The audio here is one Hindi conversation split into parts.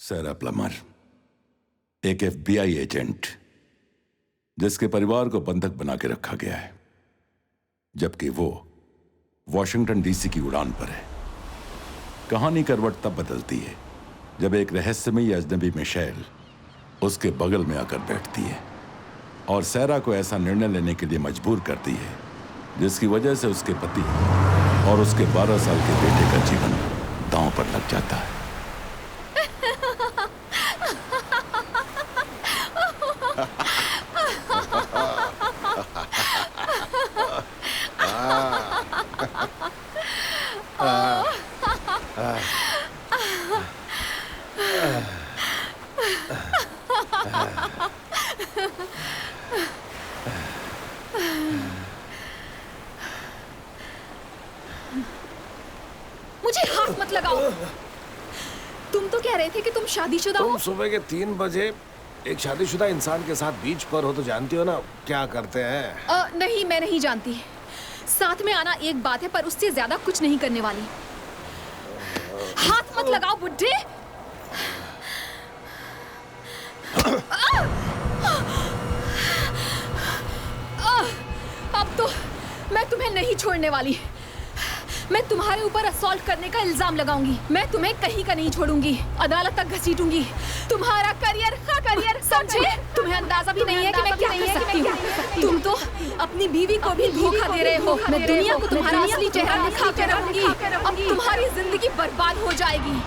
सैरा प्लमर, एक FBI एजेंट जिसके परिवार को बंधक बना के रखा गया है, जबकि वो वॉशिंगटन DC की उड़ान पर है। कहानी करवट तब बदलती है जब एक रहस्यमयी अजनबी मिशेल उसके बगल में आकर बैठती है और सैरा को ऐसा निर्णय लेने के लिए मजबूर करती है जिसकी वजह से उसके पति और उसके 12 साल के बेटे का जीवन दांव पर लग जाता है। मुझे हाथ मत लगाओ। तुम तो कह रहे थे कि तुम शादीशुदा हो। तुम सुबह के 3 बजे एक शादीशुदा इंसान के साथ बीच पर हो तो जानती हो ना क्या करते हैं? नहीं, मैं नहीं जानती। साथ में आना एक बात है, पर उससे ज्यादा कुछ नहीं करने वाली। हाथ मत लगाओ बुड्ढे। अब तो मैं तुम्हें नहीं छोड़ने वाली। मैं तुम्हारे ऊपर असॉल्ट करने का इल्जाम लगाऊंगी। मैं तुम्हें कहीं का नहीं छोड़ूंगी, अदालत तक घसीटूंगी। तुम्हारा करियर समझे? तुम्हें अंदाजा भी नहीं है कि मैं क्या कर सकती हूँ। तुम तो अपनी बीवी को भी धोखा दे रहे हो। मैं दुनिया को तुम्हारा असली चेहरा दिखा के रहूंगी। अब तुम्हारी जिंदगी बर्बाद हो जाएगी।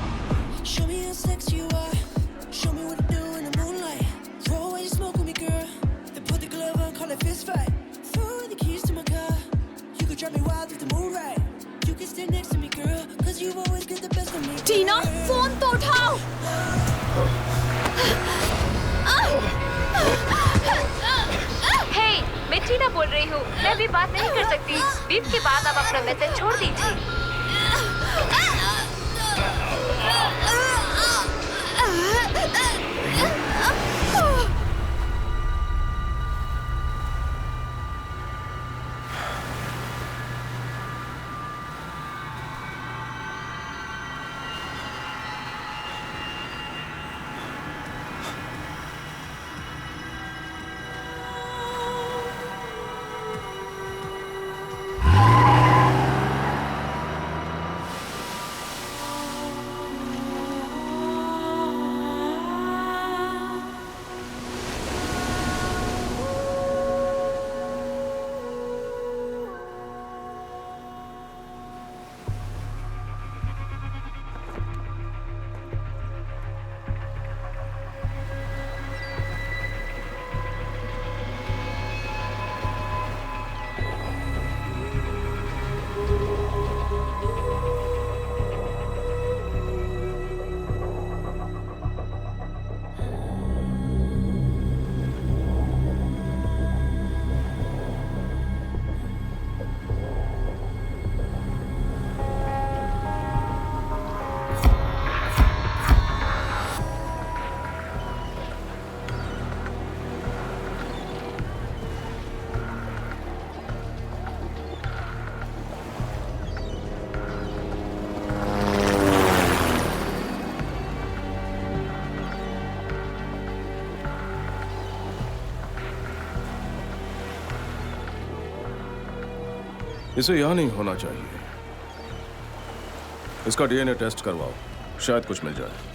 टीना, फोन तो उठाओ। हे, मैं टीना बोल रही हूँ। मैं अभी बात नहीं कर सकती। बीप के बाद आप अपना मैसेज छोड़ दीजिए। इसे यहाँ नहीं होना चाहिए। इसका DNA टेस्ट करवाओ, शायद कुछ मिल जाए।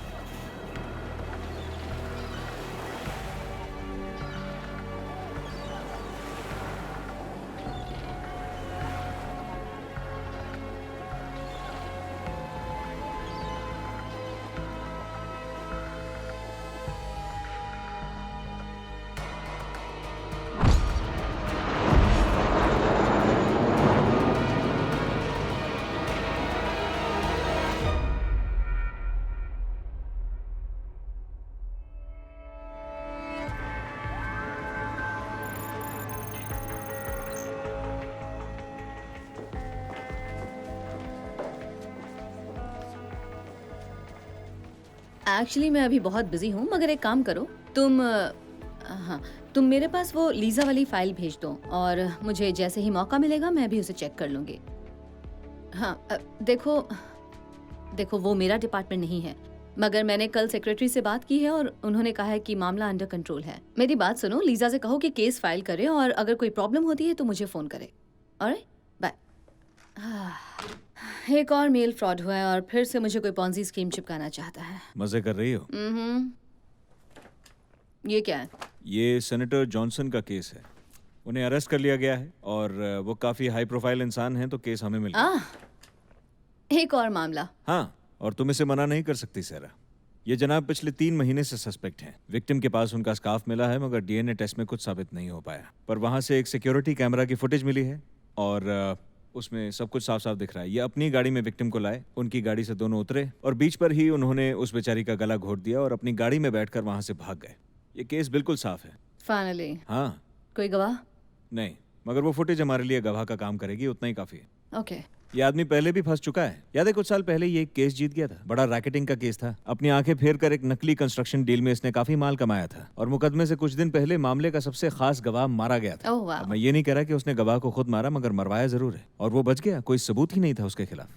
एक्चुअली मैं अभी बहुत बिजी हूँ, मगर एक काम करो, तुम मेरे पास वो लीजा वाली फाइल भेज दो और मुझे जैसे ही मौका मिलेगा मैं भी उसे चेक कर लूंगी। हाँ, देखो वो मेरा डिपार्टमेंट नहीं है। मगर मैंने कल सेक्रेटरी से बात की है और उन्होंने कहा है कि मामला अंडर कंट्रोल है। मेरी बात सुनो, लीजा से कहो कि केस फाइल करे और अगर कोई प्रॉब्लम होती है तो मुझे फोन करे। Alright, bye. एक और मेल फ्रॉड हुआ है और फिर से मुझे कोई पॉन्जी स्कीम चिपकाना चाहता है। मजे कर रही हो? ये क्या है? ये सेनेटर जॉनसन का केस है। उन्हें अरेस्ट कर लिया गया है और वो काफी हाई प्रोफाइल इंसान हैं, तो केस हमें मिल गया। एक और मामला। हाँ, और तुम इसे मना नहीं कर सकती सैरा। ये जनाब पिछले 3 महीने से सस्पेक्ट हैं। विक्टिम के पास उनका स्कार्फ मिला है मगर डीएनए टेस्ट में कुछ साबित नहीं हो पाया। पर वहां से एक सिक्योरिटी कैमरा की फुटेज मिली है और उसमें सब कुछ साफ साफ दिख रहा है। ये अपनी गाड़ी में विक्टिम को लाए, उनकी गाड़ी से दोनों उतरे और बीच पर ही उन्होंने उस बेचारी का गला घोट दिया और अपनी गाड़ी में बैठकर वहां से भाग गए। ये केस बिल्कुल साफ है। फाइनली। हाँ। कोई गवाह? नहीं, मगर वो फुटेज हमारे लिए गवाह का काम करेगी, उतना ही काफी है। ओके। ये आदमी पहले भी फंस चुका है। याद है कुछ साल पहले ये एक केस जीत गया था, बड़ा रैकेटिंग का केस था। अपनी आंखें फेर कर एक नकली कंस्ट्रक्शन डील में इसने काफी माल कमाया था और मुकदमे से कुछ दिन पहले मामले का सबसे खास गवाह मारा गया था। ओह वाह। अब मैं ये नहीं कह रहा कि उसने गवाह को खुद मारा, मगर मरवाया जरूर है और वो बच गया। कोई सबूत ही नहीं था उसके खिलाफ।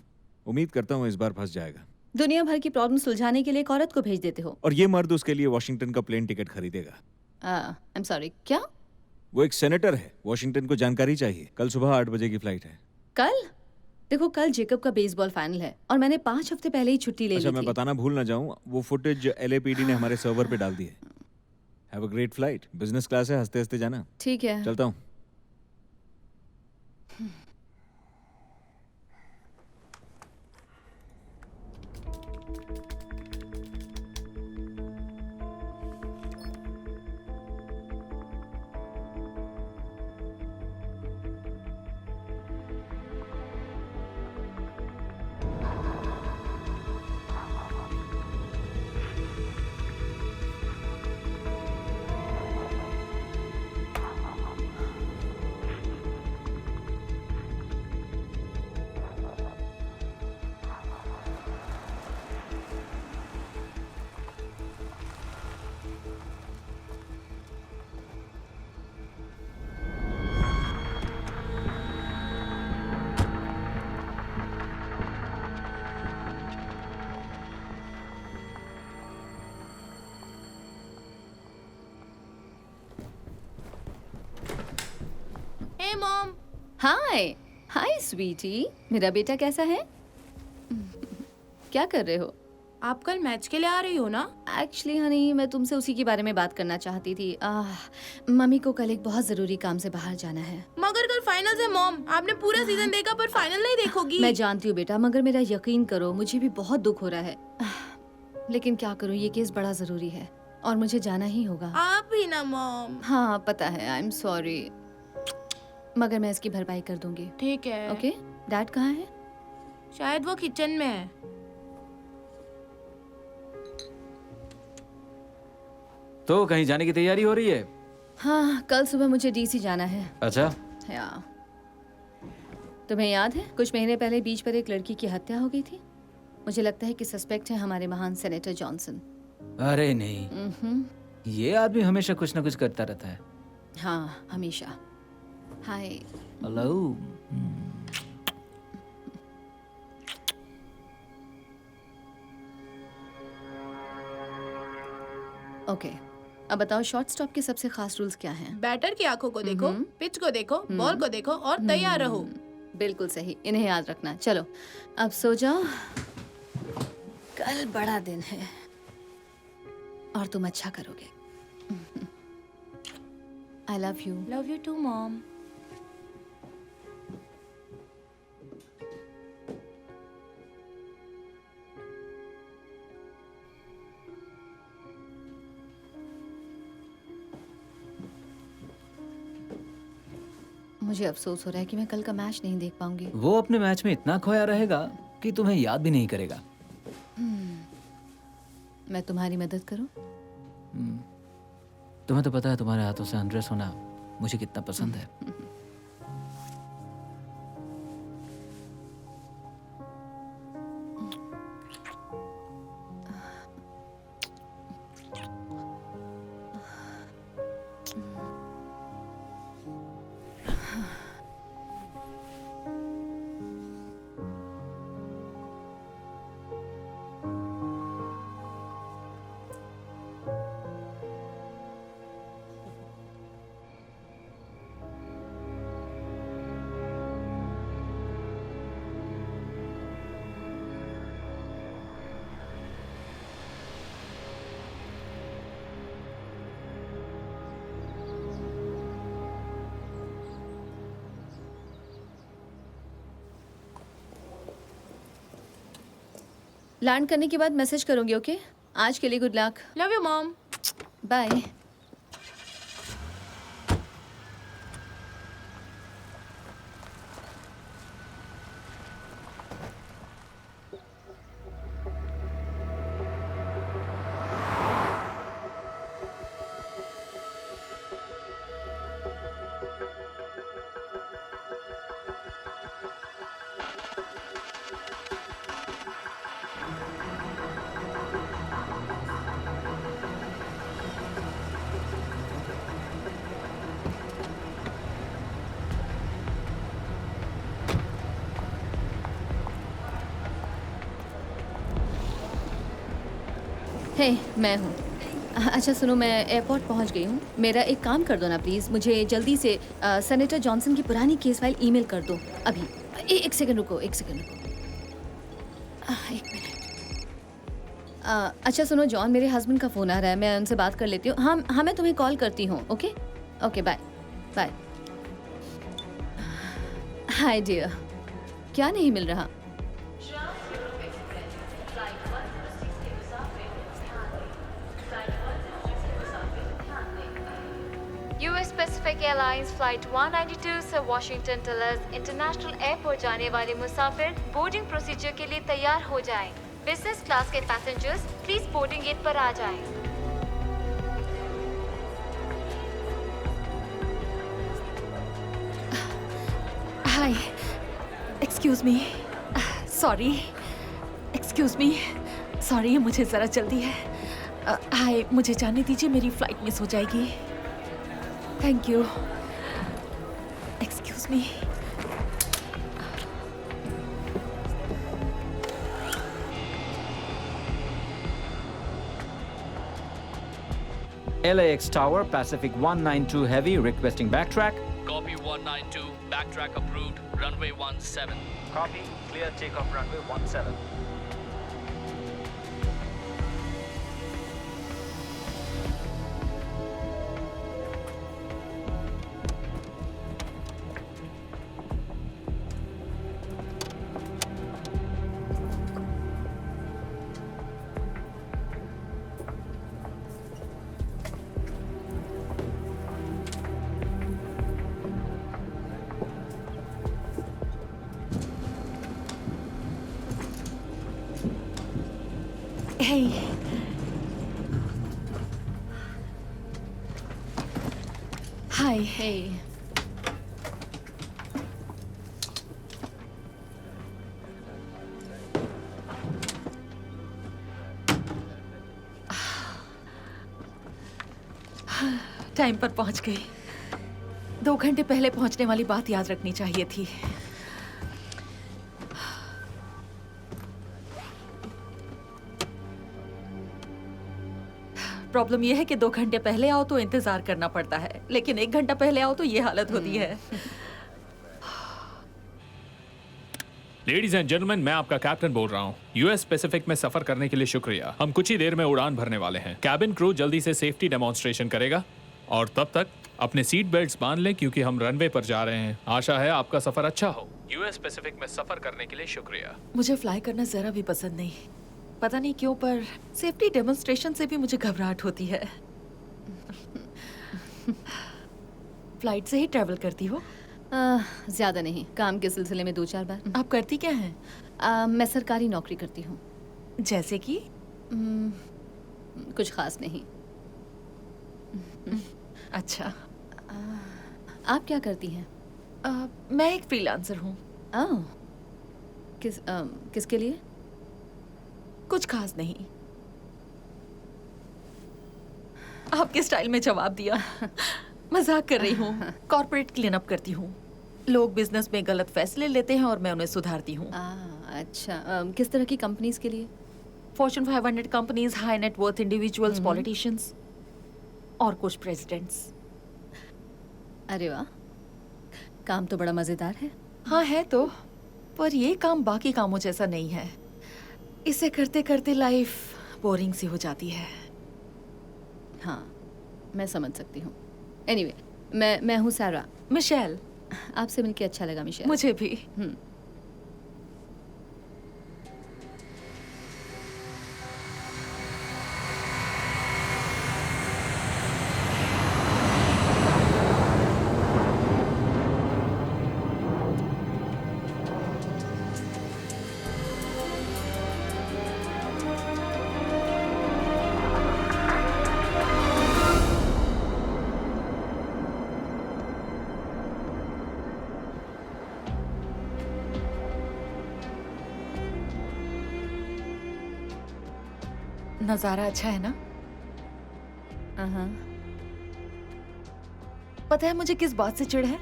उम्मीद करता हूँ इस बार फंस जाएगा। दुनिया भर की प्रॉब्लम सुलझाने के लिए एक औरत को भेज देते हो और ये मर्द उसके लिए वॉशिंगटन का प्लेन टिकट खरीदेगा। आई एम सॉरी, क्या? वो एक सेनेटर है, वॉशिंगटन को जानकारी चाहिए। कल सुबह 8 बजे की फ्लाइट है। कल? देखो, कल जेकब का बेसबॉल फाइनल है और मैंने 5 हफ्ते पहले ही छुट्टी ले ली अच्छा, मैं थी। बताना भूल ना जाऊं, वो फुटेज LAPD ने हमारे सर्वर पे डाल दी है। Have a great flight. Business class है, हंसते हंसते जाना। ठीक है। चलता हूँ। हे मॉम। हाय हाय स्वीटी, मेरा बेटा कैसा है? क्या कर रहे हो? आप कल मैच के लिए आ रही हो ना? एक्चुअली हनी, मैं तुमसे उसी के बारे में बात करना चाहती थी। मम्मी को कल एक बहुत जरूरी काम से बाहर जाना है। मगर कल फाइनल्स है मॉम। आपने पूरा सीजन देखा पर फाइनल नहीं देखोगी। मैं जानती हूँ बेटा, मगर मेरा यकीन करो, मुझे भी बहुत दुख हो रहा है। लेकिन क्या करूँ, ये केस बड़ा जरूरी है और मुझे जाना ही होगा। आप भी ना मॉम। हाँ पता है, आई एम सॉरी, मगर मैं इसकी भरपाई कर दूंगी। ठीक है। ओके। डैड कहाँ है? शायद वो किचन में है। तो कहीं जाने की तैयारी हो रही है? हाँ, कल सुबह मुझे DC जाना है। अच्छा। या तुम्हें याद है कुछ महीने पहले बीच पर एक लड़की की हत्या हो गई थी? मुझे लगता है कि सस्पेक्ट है हमारे महान सेनेटर जॉनसन। अरे नहीं, ये आदमी हमेशा कुछ ना कुछ करता रहता है। हाँ, हमेशा। हाय। हेलो। ओके, अब बताओ शॉर्ट स्टॉप के सबसे खास रूल्स क्या हैं? बैटर की आंखों को देखो, पिच को देखो, बॉल को देखो और तैयार रहो। बिल्कुल सही, इन्हें याद रखना। चलो अब सो जाओ, कल बड़ा दिन है और तुम अच्छा करोगे। I love you. Love you too mom. मुझे अफसोस हो रहा है कि मैं कल का मैच नहीं देख पाऊंगी। वो अपने मैच में इतना खोया रहेगा कि तुम्हें याद भी नहीं करेगा। मैं तुम्हारी मदद करूं? तुम्हें तो पता है तुम्हारे हाथों से अनड्रेस होना मुझे कितना पसंद है। लैंड करने के बाद मैसेज करूंगी, ओके? आज के लिए good luck. Love you mom. Bye. Hey, मैं हूँ। अच्छा सुनो, मैं एयरपोर्ट पहुँच गई हूँ। मेरा एक काम कर दो ना प्लीज़, मुझे जल्दी से सेनेटर जॉनसन की पुरानी केस फाइल ईमेल कर दो अभी। एक सेकंड रुको, एक सेकंड रुको। एक मिनट। अच्छा सुनो जॉन, मेरे हस्बैंड का फ़ोन आ रहा है, मैं उनसे बात कर लेती हूँ। हाँ मैं तुम्हें कॉल करती हूँ। Okay okay, bye bye. Hi dear, क्या नहीं मिल रहा? US Pacific Airlines Flight 192 से वाशिंगटन डलस इंटरनेशनल एयरपोर्ट जाने वाले मुसाफिर बोर्डिंग प्रोसीजर के लिए तैयार हो जाएं। बिजनेस क्लास के पैसेंजर्स प्लीज बोर्डिंग गेट पर आ जाएं। Hi, excuse me, sorry, excuse me, sorry, मुझे ज़रा जल्दी है। हाय, मुझे जाने दीजिए, मेरी फ्लाइट मिस हो जाएगी। Thank you. Excuse me. LAX Tower, Pacific 192 Heavy, requesting backtrack. Copy 192, backtrack approved, runway 17. Copy, clear takeoff runway 17. Hey. Hi. Hey. Time पर पहुंच गई। 2 घंटे पहले पहुंचने वाली बात याद रखनी चाहिए थी। प्रॉब्लम यह है कि 2 घंटे पहले आओ तो इंतजार करना पड़ता है, लेकिन 1 घंटा पहले आओ तो ये हालत होती है। लेडीज एंड जेंटलमैन, मैं आपका कैप्टन बोल रहा हूँ। यूएस पैसिफिक में सफर करने के लिए शुक्रिया। हम कुछ ही देर में उड़ान भरने वाले हैं। कैबिन क्रू जल्दी से सेफ्टी डेमोन्स्ट्रेशन करेगा और तब तक अपने सीट बेल्ट्स बांध लें क्योंकि हम रनवे पर जा रहे हैं। आशा है आपका सफर अच्छा हो। यूएस पैसिफिक में सफर करने के लिए शुक्रिया। मुझे फ्लाई करना जरा भी पसंद नहीं, पता नहीं क्यों, पर सेफ्टी डेमोन्स्ट्रेशन से भी मुझे घबराहट होती है। फ्लाइट से ही ट्रैवल करती हो? ज़्यादा नहीं, काम के सिलसिले में 2-4 बार। आप करती क्या हैं? मैं सरकारी नौकरी करती हूँ। जैसे कि? कुछ खास नहीं। अच्छा। आप क्या करती हैं? मैं एक फ्रीलांसर हूँ। किसके लिए? कुछ खास नहीं। आपके स्टाइल में जवाब दिया। मजाक कर रही हूँ। कॉर्पोरेट क्लीन अप करती हूँ। लोग बिजनेस में गलत फैसले लेते हैं और मैं उन्हें सुधारती हूँ। अच्छा, किस तरह की कंपनीज के लिए? Fortune 500 companies, high net worth individuals, politicians और कुछ प्रेसिडेंट्स। अरे वाह, काम तो बड़ा मजेदार है। हाँ है तो, पर ये काम बाकी कामों जैसा नहीं है। इसे करते करते लाइफ बोरिंग सी हो जाती है। हाँ, मैं समझ सकती हूँ। एनीवे, मैं हूँ सारा। मिशेल। आपसे मिलके अच्छा लगा मिशेल। मुझे भी। नजारा अच्छा है ना? हाँ। पता है मुझे किस बात से चिढ़ है?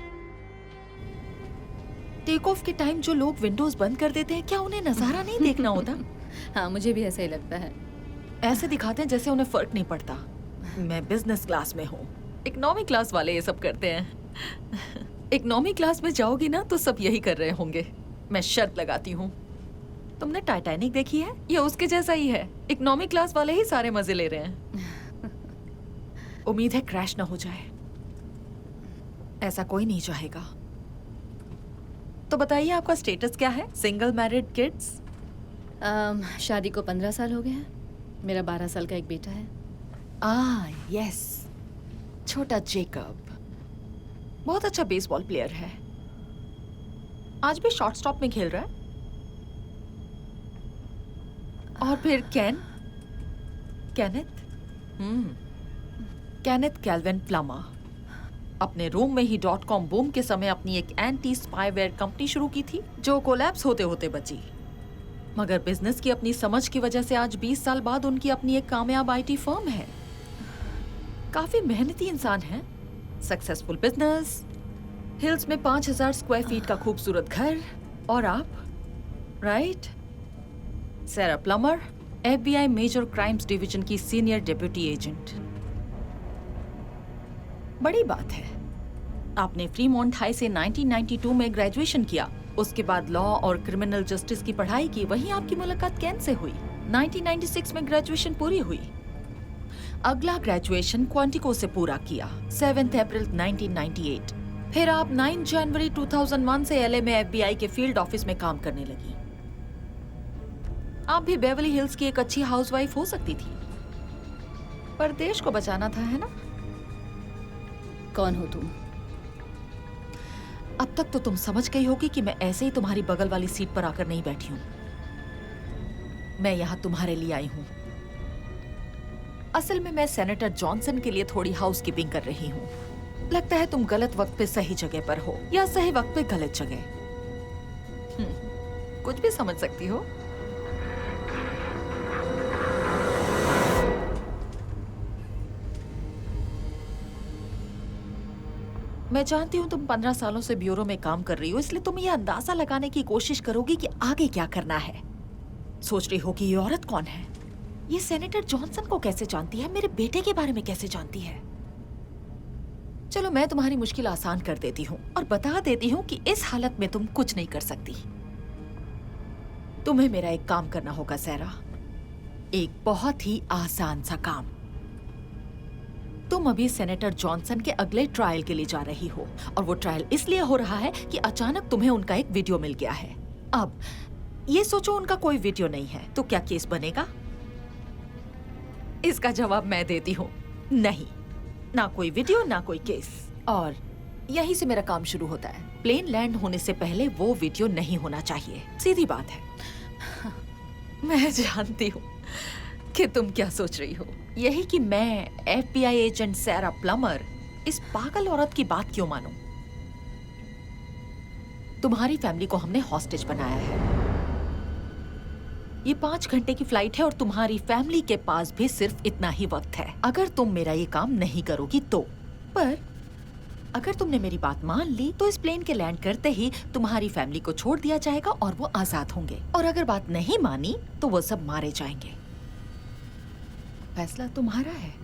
टेक ऑफ के टाइम जो लोग विंडोज बंद कर देते हैं, क्या उन्हें नजारा नहीं देखना होता? हाँ, मुझे भी ऐसा ही लगता है। ऐसे दिखाते हैं जैसे उन्हें फर्क नहीं पड़ता। मैं बिजनेस क्लास में हूँ, इकोनॉमी क्लास वाले ये सब करते हैं। इकोनॉमी क्लास में जाओगी ना तो सब यही कर रहे होंगे। मैं शर्त लगाती हूँ। तुमने टाइटैनिक देखी है? ये उसके जैसा ही है। इकोनॉमी क्लास वाले ही सारे मजे ले रहे हैं। उम्मीद है क्रैश ना हो जाए। ऐसा कोई नहीं चाहेगा। तो बताइए आपका स्टेटस क्या है? Single, married, kids? शादी को 15 साल हो गए हैं। मेरा 12 साल का एक बेटा है। यस, छोटा जेकब बहुत अच्छा बेसबॉल प्लेयर है। आज भी शॉर्ट स्टॉप में खेल रहा है। और फिर केनेथ कैल्विन प्लमर अपने रूम में ही .com बूम के समय अपनी एक एंटी स्पाईवेयर कंपनी शुरू की थी, जो कोलैप्स होते होते बची। मगर बिजनेस की अपनी समझ की वजह से आज 20 साल बाद उनकी अपनी एक कामयाब IT फर्म है। काफी मेहनती इंसान है। सक्सेसफुल बिजनेस, हिल्स में 5000 स्क्वायर फीट का खूबसूरत घर। और आप? Right, Sara Plummer, FBI major crimes division की सीनियर डेप्यूटी एजेंट। बड़ी बात है। आपने फ्रीमोंट हाई से 1992 में ग्रेजुएशन किया। उसके बाद लॉ और क्रिमिनल जस्टिस की पढ़ाई की। वहीं आपकी मुलाकात केन से हुई। 1996 में ग्रेजुएशन पूरी हुई। अगला ग्रेजुएशन क्वांटिको से पूरा किया 7 अप्रैल 1998। फिर आप 9 जनवरी 2001 से LA में FBI के फील्ड ऑफिस में काम करने लगी। आप भी बेवरली हिल्स की एक अच्छी हाउसवाइफ हो सकती थी, पर देश को बचाना था, है ना? कौन हो तुम? अब तक तो तुम समझ गई होगी कि मैं ऐसे ही तुम्हारी बगल वाली सीट पर आकर नहीं बैठी हूँ। मैं यहाँ तुम्हारे लिए आई हूँ। असल में मैं सेनेटर जॉनसन के लिए थोड़ी हाउसकीपिंग कर रही हूँ। लगता है तुम गलत वक्त पे सही जगह पर हो, या सही वक्त पे गलत जगह। कुछ भी समझ सकती हो। मैं जानती हूँ तुम 15 सालों से ब्यूरो में काम कर रही हो, इसलिए तुम ये अंदाजा लगाने की कोशिश करोगी कि आगे क्या करना है। सोच रही हो कि ये औरत कौन है, ये सेनेटर जॉनसन को कैसे जानती है, मेरे बेटे के बारे में कैसे जानती है। चलो मैं तुम्हारी मुश्किल आसान कर देती हूँ और बता देती हूँ कि इस हालत में तुम कुछ नहीं कर सकती। तुम्हें मेरा एक काम करना होगा सैरा, एक बहुत ही आसान सा काम। तुम अभी सेनेटर जॉनसन के अगले ट्रायल के लिए जा रही हो, और वो ट्रायल इसलिए हो रहा है कि अचानक तुम्हें उनका एक वीडियो मिल गया है। अब ये सोचो उनका कोई वीडियो नहीं है तो क्या केस बनेगा? इसका जवाब मैं देती हूँ, नहीं। ना कोई वीडियो ना कोई केस। और यहीं से मेरा काम शुरू होता है। प्लेन लैंड होने से पहले वो वीडियो नहीं होना चाहिए। सीधी बात है। मैं जानती हूँ कि तुम क्या सोच रही हो, यही कि मैं FBI एजेंट सैरा प्लमर इस पागल औरत की बात क्यों मानूं? तुम्हारी फैमिली को हमने हॉस्टेज बनाया है। ये 5 घंटे की फ्लाइट है और तुम्हारी फैमिली के पास भी सिर्फ इतना ही वक्त है अगर तुम मेरा ये काम नहीं करोगी तो। पर अगर तुमने मेरी बात मान ली तो इस प्लेन के लैंड करते ही तुम्हारी फैमिली को छोड़ दिया जाएगा और वो आजाद होंगे, और अगर बात नहीं मानी तो वो सब मारे जाएंगे। फैसला तुम्हारा है।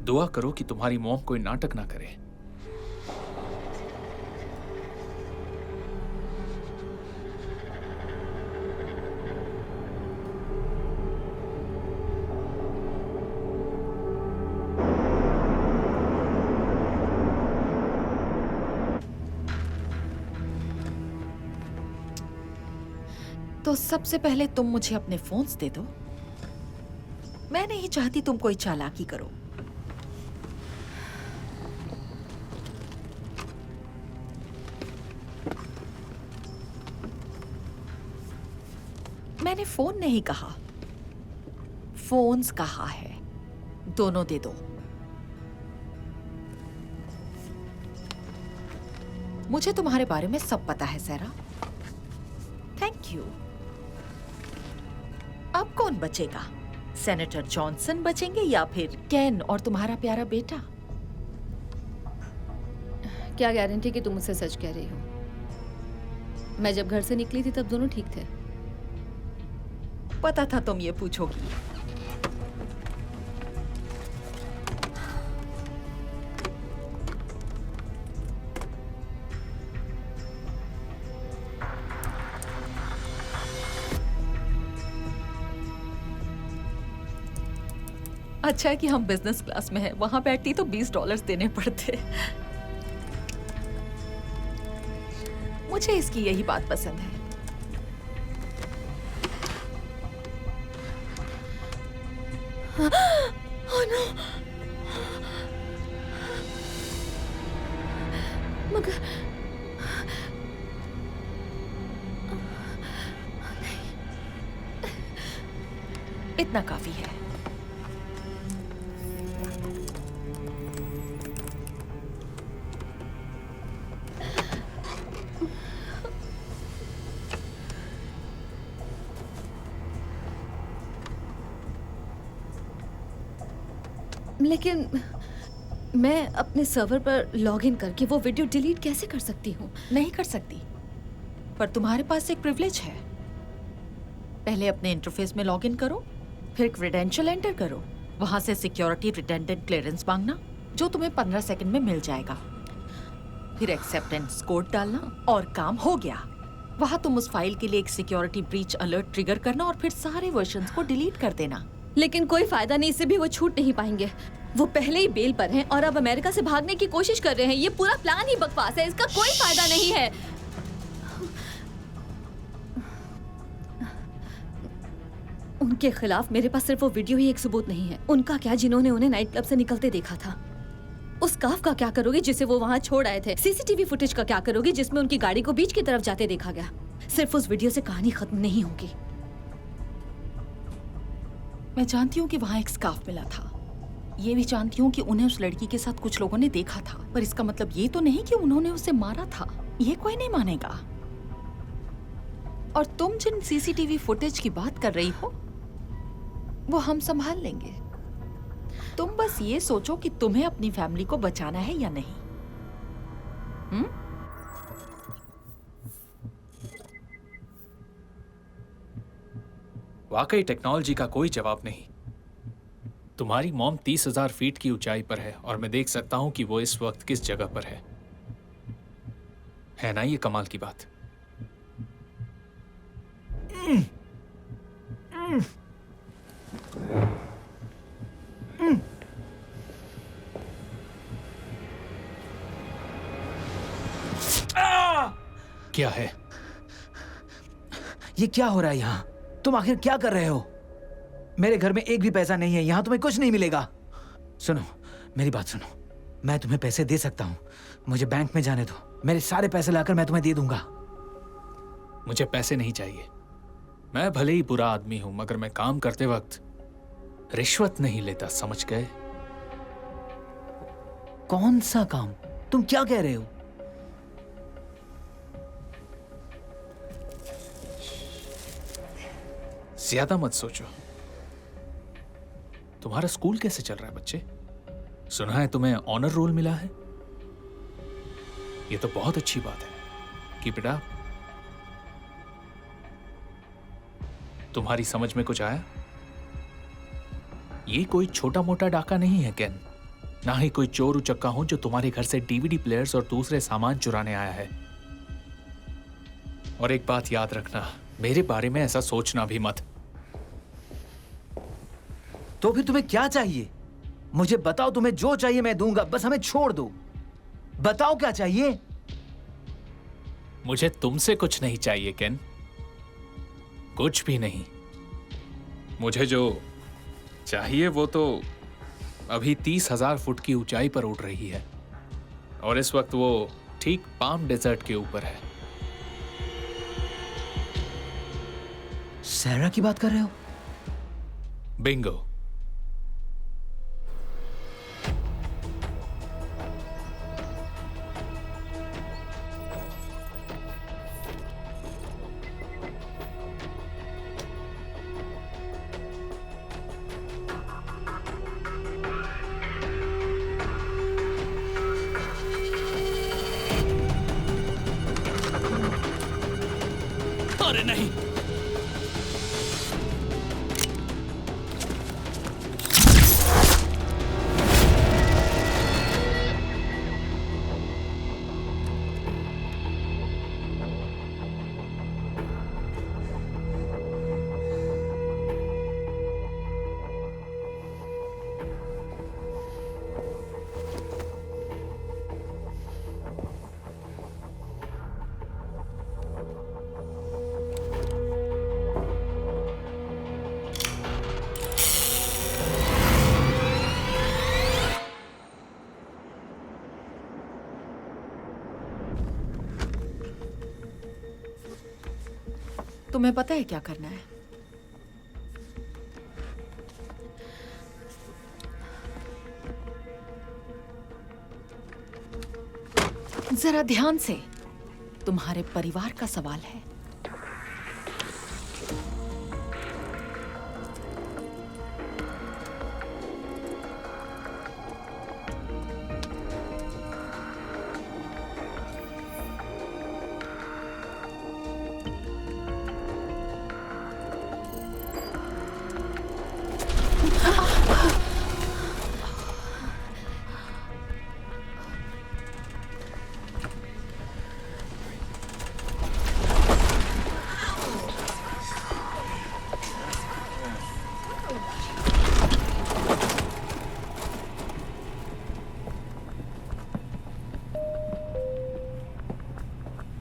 दुआ करो कि तुम्हारी मॉम कोई नाटक ना करे। तो सबसे पहले तुम मुझे अपने फोन्स दे दो। मैं नहीं चाहती तुम कोई चालाकी करो। मैंने फोन नहीं कहा, फोन्स कहा है। दोनों दे दो। मुझे तुम्हारे बारे में सब पता है सैरा। Thank you. अब कौन बचेगा? सेनेटर जॉनसन बचेंगे या फिर केन और तुम्हारा प्यारा बेटा? क्या गारंटी कि तुम मुझसे सच कह रही हो? मैं जब घर से निकली थी तब दोनों ठीक थे। पता था तुम ये पूछोगी। अच्छा है कि हम बिजनेस क्लास में हैं। वहां बैठती तो $20 देने पड़ते। मुझे इसकी यही बात पसंद है। Oh no! मगर इतना काफी है। लेकिन मैं अपने सर्वर पर लॉगिन करके वो वीडियो डिलीट कैसे कर सकती हूँ? नहीं कर सकती, पर तुम्हारे पास एक प्रिविलेज है। पहले अपने इंटरफेस में लॉगिन करो, फिर क्रेडेंशियल एंटर करो, वहां से सिक्योरिटी रिटेंडेंट क्लियरेंस मांगना, जो तुम्हें 15 सेकंड में मिल जाएगा। फिर एक्सेप्टेंस कोड डालना और काम हो गया। वहां तुम उस फाइल के लिए एक सिक्योरिटी ब्रीच अलर्ट ट्रिगर करना और फिर सारे वर्जन्स को डिलीट कर देना। लेकिन कोई फायदा नहीं, इससे भी वो छूट नहीं पाएंगे। वो पहले ही बेल पर हैं और अब अमेरिका से भागने की कोशिश कर रहे हैं। ये पूरा प्लान ही बकवास है, इसका कोई फायदा नहीं है। उनके खिलाफ मेरे पास सिर्फ वो वीडियो ही एक सबूत नहीं है। उनका क्या जिन्होंने उन्हें नाइट क्लब से निकलते देखा था? उस काफ का क्या करोगे जिसे वो वहां छोड़ आए थे? सीसीटीवी फुटेज का क्या करोगे जिसमें उनकी गाड़ी को बीच की तरफ जाते देखा गया? सिर्फ उस वीडियो से कहानी खत्म नहीं होगी। मैं जानती हूँ कि वहां एक स्कार्फ मिला था। ये भी जानती हूँ कि उन्हें उस लड़की के साथ कुछ लोगों ने देखा था, पर इसका मतलब ये तो नहीं कि उन्होंने उसे मारा था। ये कोई नहीं मानेगा। और तुम जिन सीसीटीवी फुटेज की बात कर रही हो, वो हम संभाल लेंगे। तुम बस ये सोचो कि तुम्हें अपनी फैमिली को बचाना है या नहीं। वाकई टेक्नोलॉजी का कोई जवाब नहीं। तुम्हारी मॉम 30,000 फीट की ऊंचाई पर है और मैं देख सकता हूं कि वो इस वक्त किस जगह पर है ना? ये कमाल की बात। क्या है ये? क्या हो रहा है यहाँ? तुम आखिर क्या कर रहे हो? मेरे घर में एक भी पैसा नहीं है, यहाँ तुम्हें कुछ नहीं मिलेगा। सुनो, मेरी बात सुनो। मैं तुम्हें पैसे दे सकता हूँ, मुझे बैंक में जाने दो। मेरे सारे पैसे लाकर मैं तुम्हें दे दूंगा। मुझे पैसे नहीं चाहिए। मैं भले ही बुरा आदमी हूं, मगर मैं काम करते वक्त रिश्वत नहीं लेता, समझ गए? कौन सा काम? तुम क्या कह रहे हो? ज्यादा मत सोचो। तुम्हारा स्कूल कैसे चल रहा है बच्चे? सुना है तुम्हें ऑनर रोल मिला है। ये तो बहुत अच्छी बात है। Keep it up. तुम्हारी समझ में कुछ आया? ये कोई छोटा मोटा डाका नहीं है केन, ना ही कोई चोर उचक्का हो जो तुम्हारे घर से डीवीडी प्लेयर्स और दूसरे सामान चुराने आया है। और एक बात याद रखना, मेरे बारे में ऐसा सोचना भी मत। तो फिर तुम्हें क्या चाहिए? मुझे बताओ, तुम्हें जो चाहिए मैं दूंगा, बस हमें छोड़ दो। बताओ क्या चाहिए? मुझे तुमसे कुछ नहीं चाहिए केन, कुछ भी नहीं। मुझे जो चाहिए वो तो अभी 30,000 फुट की ऊंचाई पर उड़ रही है और इस वक्त वो ठीक पाम डेजर्ट के ऊपर है। सैरा की बात कर रहे हो? बिंगो। अरे नहीं, तुम्हें पता है क्या करना है? जरा ध्यान से, तुम्हारे परिवार का सवाल है।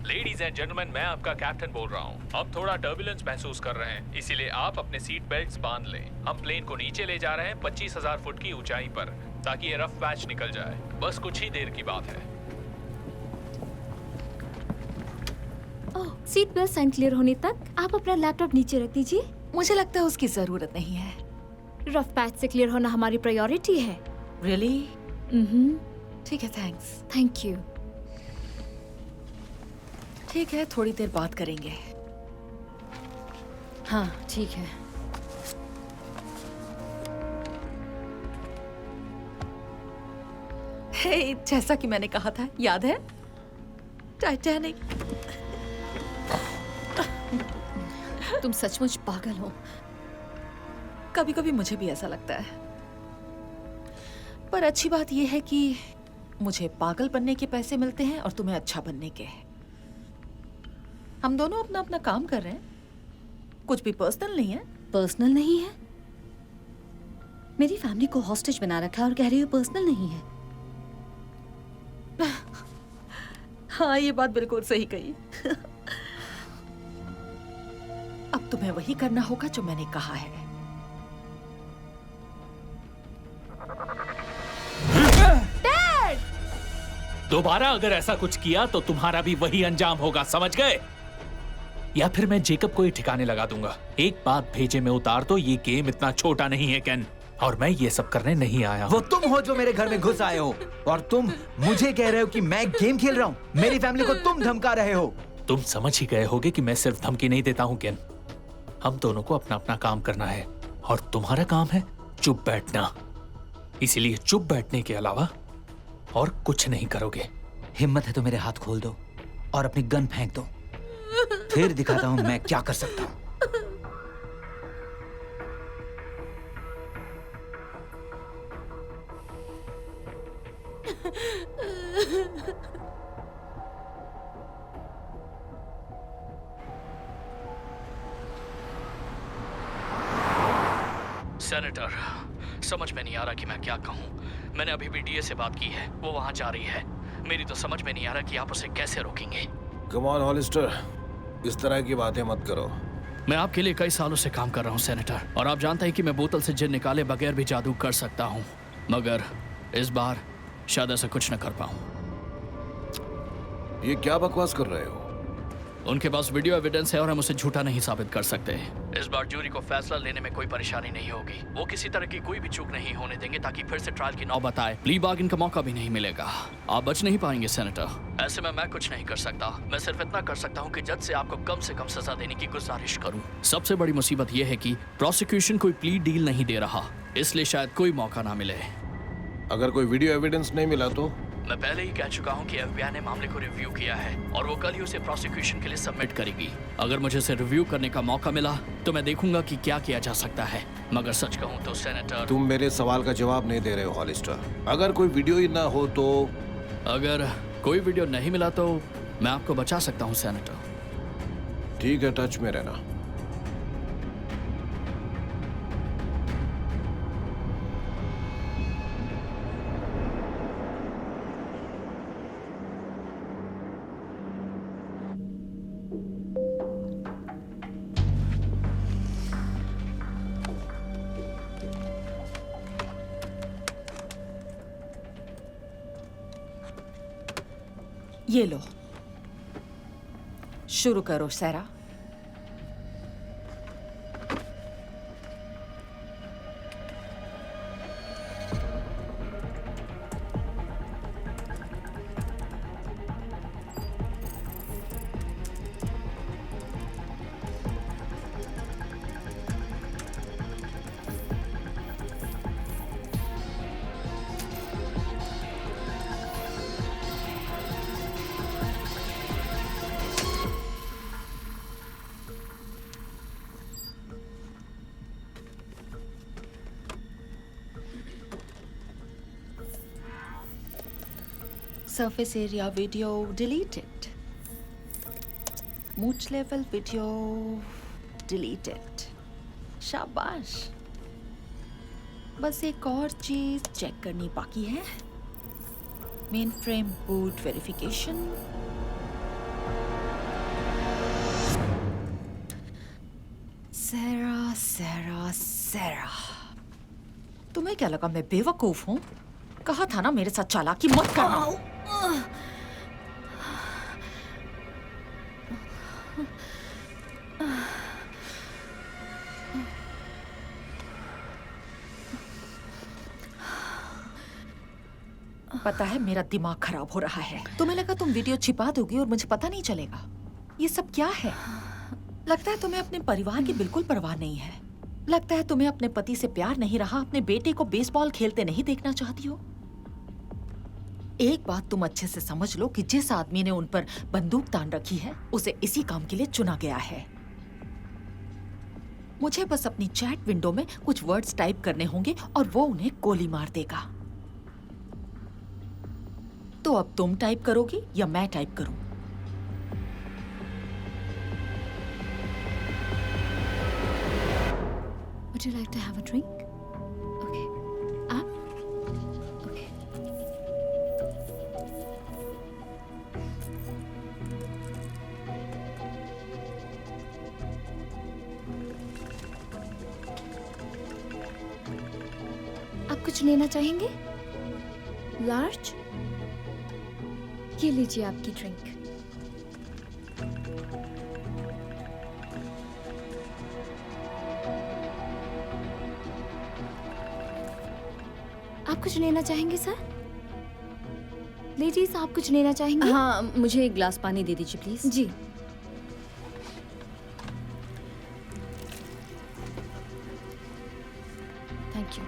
लेडीज एंड जेंटलमैन, मैं आपका कैप्टन बोल रहा हूँ। हम थोड़ा टर्बुलेंस महसूस कर रहे हैं, इसीलिए आप अपने सीट बेल्ट्स बांध लें। हम प्लेन को नीचे ले जा रहे हैं 25,000 फुट की ऊंचाई पर, ताकि ये रफ पैच निकल जाए। बस कुछ ही देर की बात है। ओह, सीट बेल्ट साइन क्लियर होने तक आप अपना लैपटॉप नीचे रख दीजिए। मुझे लगता है उसकी जरूरत नहीं है। रफ पैच से क्लियर होना हमारी प्रायोरिटी है। रियली? ठीक है, थैंक्स। Thank you. ठीक है, थोड़ी देर बात करेंगे। हाँ, ठीक है। हे, जैसा कि मैंने कहा था, याद है? टाइटैनिक। तुम सचमुच पागल हो। कभी कभी मुझे भी ऐसा लगता है, पर अच्छी बात यह है कि मुझे पागल बनने के पैसे मिलते हैं और तुम्हें अच्छा बनने के। हम दोनों अपना अपना काम कर रहे हैं, कुछ भी पर्सनल नहीं है। पर्सनल नहीं है? मेरी फैमिली को हॉस्टेज बना रखा है और कह रही हो पर्सनल नहीं है। हाँ, ये बात बिल्कुल सही कही। अब तुम्हें वही करना होगा जो मैंने कहा है। दोबारा अगर ऐसा कुछ किया तो तुम्हारा भी वही अंजाम होगा, समझ गए? या फिर मैं जेकब को ही ठिकाने लगा दूंगा। एक बात भेजे में उतार दो, ये गेम इतना छोटा नहीं है केन, और मैं ये सब करने नहीं आया। वो तुम हो जो मेरे घर में घुस आए हो, और तुम मुझे कह रहे हो कि मैं गेम खेल रहा हूँ। मेरी फैमिली को तुम धमका रहे हो। तुम समझ ही गए होगे कि मैं सिर्फ धमकी नहीं देता हूँ केन। हम दोनों को अपना अपना काम करना है, और तुम्हारा काम है चुप बैठना। इसीलिए चुप बैठने के अलावा और कुछ नहीं करोगे। हिम्मत है तो मेरे हाथ खोल दो और अपनी गन फेंक दो, फिर दिखाता हूं मैं क्या कर सकता हूं। सेनेटर, समझ में नहीं आ रहा कि मैं क्या कहूं। मैंने अभी भी डीए से बात की है, वो वहां जा रही है। मेरी तो समझ में नहीं आ रहा कि आप उसे कैसे रोकेंगे। कम ऑन हॉलिस्टर, इस तरह की बातें मत करो। मैं आपके लिए कई सालों से काम कर रहा हूं सेनेटर, और आप जानते हैं कि मैं बोतल से जिन निकाले बगैर भी जादू कर सकता हूं, मगर इस बार शायद ऐसा कुछ न कर पाऊं। ये क्या बकवास कर रहे हो? उनके पास वीडियो एविडेंस है और हम उसे झूठा नहीं साबित कर सकते। इस बार जूरी को फैसला लेने में कोई परेशानी नहीं होगी। वो किसी तरह की कोई भी चूक नहीं होने देंगे ताकि फिर से ट्रायल की नौबत आए। प्ली बार्गेन का मौका भी नहीं मिलेगा। आप बच नहीं पाएंगे सेनेटर। ऐसे में मैं कुछ नहीं कर सकता। मैं सिर्फ इतना कर सकता हूँ कि जज से आपको कम से कम सजा देने की गुजारिश करूँ। सबसे बड़ी मुसीबत यह है कि प्रोसिक्यूशन कोई प्ली डील नहीं दे रहा, इसलिए शायद कोई मौका ना मिले। अगर कोई वीडियो एविडेंस नहीं मिला तो? मैं पहले ही कह चुका हूं कि एफबीआई ने मामले को रिव्यू किया है और वो कल ही उसे प्रोसिक्यूशन के लिए सबमिट करेगी। अगर मुझे इसे रिव्यू करने का मौका मिला तो मैं देखूंगा कि क्या किया जा सकता है। मगर सच कहूं तो सेनेटर, तुम मेरे सवाल का जवाब नहीं दे रहे हो हॉलिस्टर। अगर कोई वीडियो ही ना हो तो? अगर कोई वीडियो नहीं मिला तो मैं आपको बचा सकता हूं सेनेटर। ठीक है, टच में रहना। ये लो, शुरू करो सैरा। Surface area video deleted. Mood level video deleted. शाबाश। बस एक और चीज चेक करनी बाकी है। Mainframe boot verification. Sara Sara Sara, तुम्हें क्या लगा मैं बेवकूफ हूँ? कहा था ना मेरे साथ चालाकी मत करना। पता है मेरा दिमाग खराब हो रहा है। तुम्हें लगा तुम वीडियो छिपा दोगी और मुझे पता नहीं चलेगा? ये सब क्या है? लगता है तुम्हें अपने परिवार की बिल्कुल परवाह नहीं है। लगता है तुम्हें अपने पति से प्यार नहीं रहा, अपने बेटे को बेसबॉल खेलते नहीं देखना चाहती हो। एक बात तुम अच्छे से समझ लो कि जिस आदमी ने उन पर बंदूक तान रखी है उसे इसी काम के लिए चुना गया है। मुझे बस अपनी चैट विंडो में कुछ वर्ड्स टाइप करने होंगे और वो उन्हें गोली मार देगा। तो अब तुम टाइप करोगी या मैं टाइप करूं? Would you like to have a drink? Okay. Up? Okay. आप कुछ लेना चाहेंगे? लार्ज? ये लीजिए आपकी ड्रिंक। आप कुछ लेना चाहेंगे सर? लेडीज आप कुछ लेना चाहेंगे? हाँ, मुझे एक ग्लास पानी दे दीजिए प्लीज। जी। Thank you.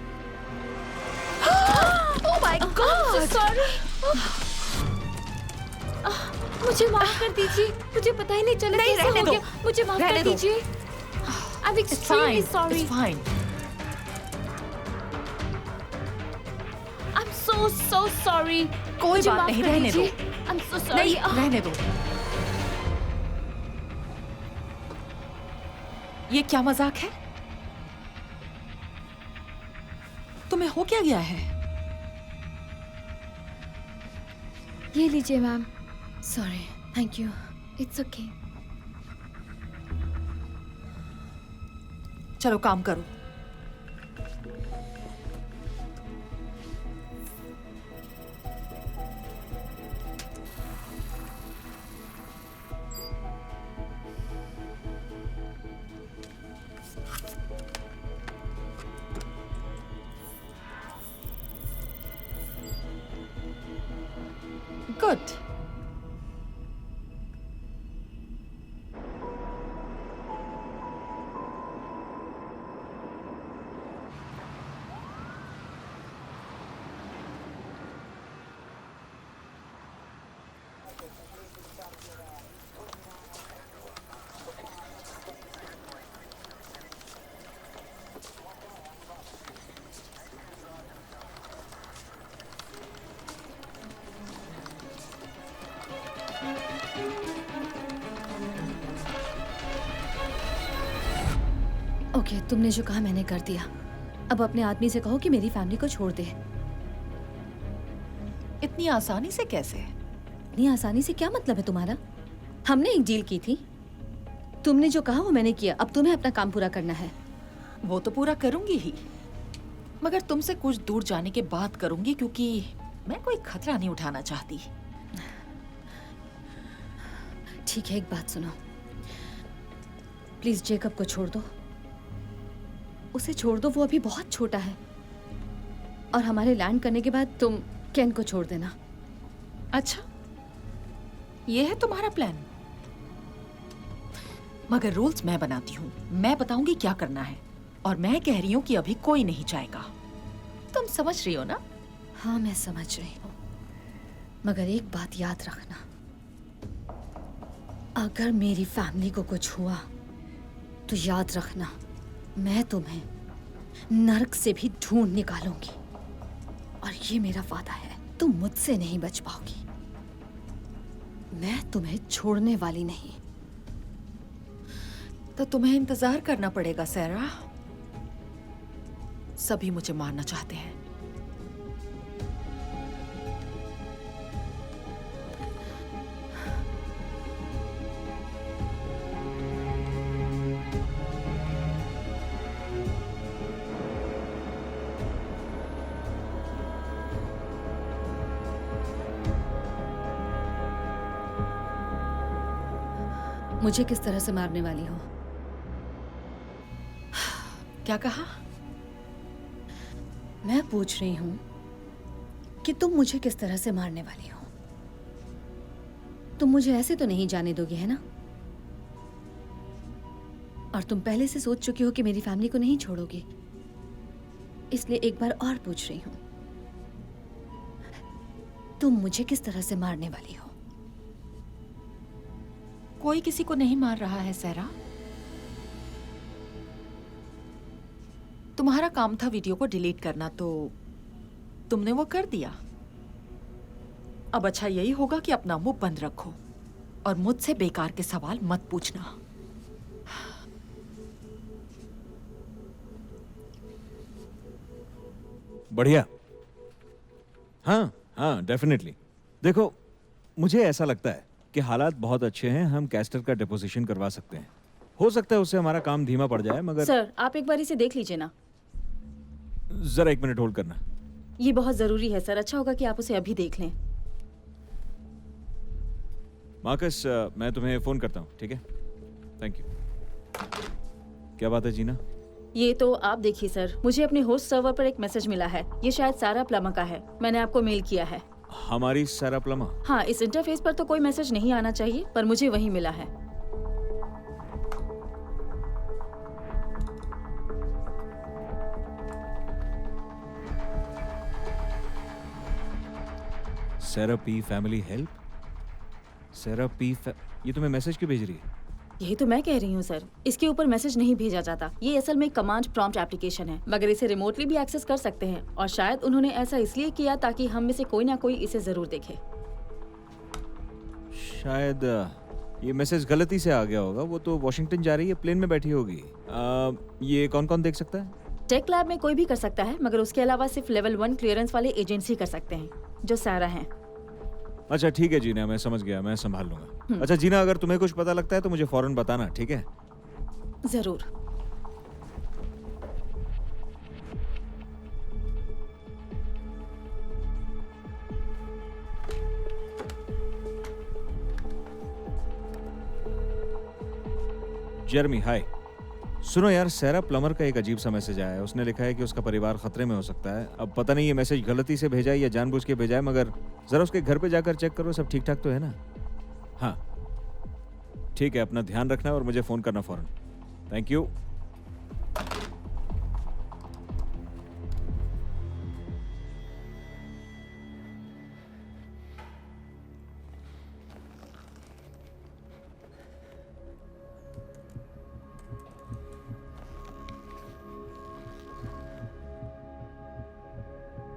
Oh my god, sorry. मुझे माफ कर दीजिए, मुझे पता ही नहीं चला कैसे हो गया। मुझे माफ कर दीजिए। I'm extremely sorry. It's fine. I'm so sorry. कोई बात नहीं, रहने दो। I'm so sorry. नहीं, रहने दो। ये क्या मजाक है? तुम्हें हो क्या गया है? ये लीजिए ma'am. Sorry. Thank you. It's okay. चलो काम करो। गुड। ओके, तुमने जो कहा मैंने कर दिया। अब अपने आदमी से कहो कि मेरी फैमिली को छोड़ दे। इतनी आसानी से कैसे? इतनी आसानी से क्या मतलब है तुम्हारा? हमने एक डील की थी, तुमने जो कहा वो मैंने किया, अब तुम्हें अपना काम पूरा करना है। वो तो पूरा करूंगी ही, मगर तुमसे कुछ दूर जाने के बाद करूंगी, क्योंकि मैं कोई खतरा नहीं उठाना चाहती। ठीक है, एक बात सुनो, प्लीज जेकब को छोड़ दो। उसे छोड़ दो, वो अभी बहुत छोटा है। और हमारे लैंड करने के बाद तुम केन को छोड़ देना। अच्छा, ये है तुम्हारा प्लान? मगर रूल्स मैं बनाती हूँ, मैं बताऊंगी क्या करना है, और मैं कह रही हूँ कि अभी कोई नहीं जाएगा। तुम समझ रही हो ना? हाँ, मैं समझ रही हूँ, मगर एक बात याद रखना, अगर मेरी फैमिली को कुछ हुआ तो याद रखना, मैं तुम्हें नर्क से भी ढूंढ निकालूंगी। और ये मेरा वादा है, तुम मुझसे नहीं बच पाओगी। मैं तुम्हें छोड़ने वाली नहीं। तो तुम्हें इंतजार करना पड़ेगा सैरा। सभी मुझे मारना चाहते हैं। मुझे किस तरह से मारने वाली हो? क्या कहा? मैं पूछ रही हूँ कि तुम मुझे किस तरह से मारने वाली हो? तुम मुझे ऐसे तो नहीं जाने दोगे, है ना? और तुम पहले से सोच चुकी हो कि मेरी फैमिली को नहीं छोड़ोगे, इसलिए एक बार और पूछ रही हूँ, तुम मुझे किस तरह से मारने वाली हो? कोई किसी को नहीं मार रहा है सैरा। तुम्हारा काम था वीडियो को डिलीट करना, तो तुमने वो कर दिया। अब अच्छा यही होगा कि अपना मुंह बंद रखो और मुझसे बेकार के सवाल मत पूछना। बढ़िया। हाँ हाँ, डेफिनेटली। देखो, मुझे ऐसा लगता है कि हालात बहुत अच्छे हैं, हम कैस्टर का डिपोजिशन करवा सकते हैं। हो सकता है उससे हमारा काम धीमा पड़ जाए, मगर सर, आप एक बार इसे देख लीजिए ना। जरा 1 मिनट होल्ड करना। ये बहुत जरूरी है सर, अच्छा होगा कि आप उसे अभी देख लें। मार्कस, मैं तुम्हें फोन करता हूँ, ठीक है? Thank you. क्या बात है जीना? ये तो आप देखिए सर, मुझे अपने होस्ट सर्वर पर एक मैसेज मिला है। ये शायद सारा प्लमा का है। मैंने आपको मेल किया है। हमारी सारा प्लमा? हाँ, इस इंटरफेस पर तो कोई मैसेज नहीं आना चाहिए, पर मुझे वही मिला है। सारा पी फैमिली हेल्प? सारा पी ये तुम्हें मैसेज क्यों भेज रही है? यही तो मैं कह रही हूँ सर, इसके ऊपर मैसेज नहीं भेजा जाता। ये असल में कमांड प्रॉम्प्ट एप्लीकेशन है, मगर इसे रिमोटली भी एक्सेस कर सकते हैं, और शायद उन्होंने ऐसा इसलिए किया ताकि हम में से कोई ना कोई इसे जरूर देखे। शायद ये मैसेज गलती से आ गया होगा। वो तो वॉशिंगटन जा रही है, प्लेन में बैठी होगी। ये कौन कौन देख सकता है? टेक लैब में कोई भी कर सकता है, मगर उसके अलावा सिर्फ लेवल 1 क्लियरेंस वाले एजेंट्स ही कर सकते हैं, जो सारा हैं। अच्छा ठीक है जीना, मैं समझ गया, मैं संभाल लूंगा। अच्छा जीना, अगर तुम्हें कुछ पता लगता है तो मुझे फौरन बताना, ठीक है? जरूर। जेरमी, हाय। सुनो यार, सैरा प्लम्बर का एक अजीब सा मैसेज आया है। उसने लिखा है कि उसका परिवार खतरे में हो सकता है। अब पता नहीं ये मैसेज गलती से भेजा है या जानबूझ के भेजा है, मगर जरा उसके घर पे जाकर चेक करो, सब ठीक ठाक तो है ना? हाँ ठीक है, अपना ध्यान रखना और मुझे फोन करना फौरन। Thank you.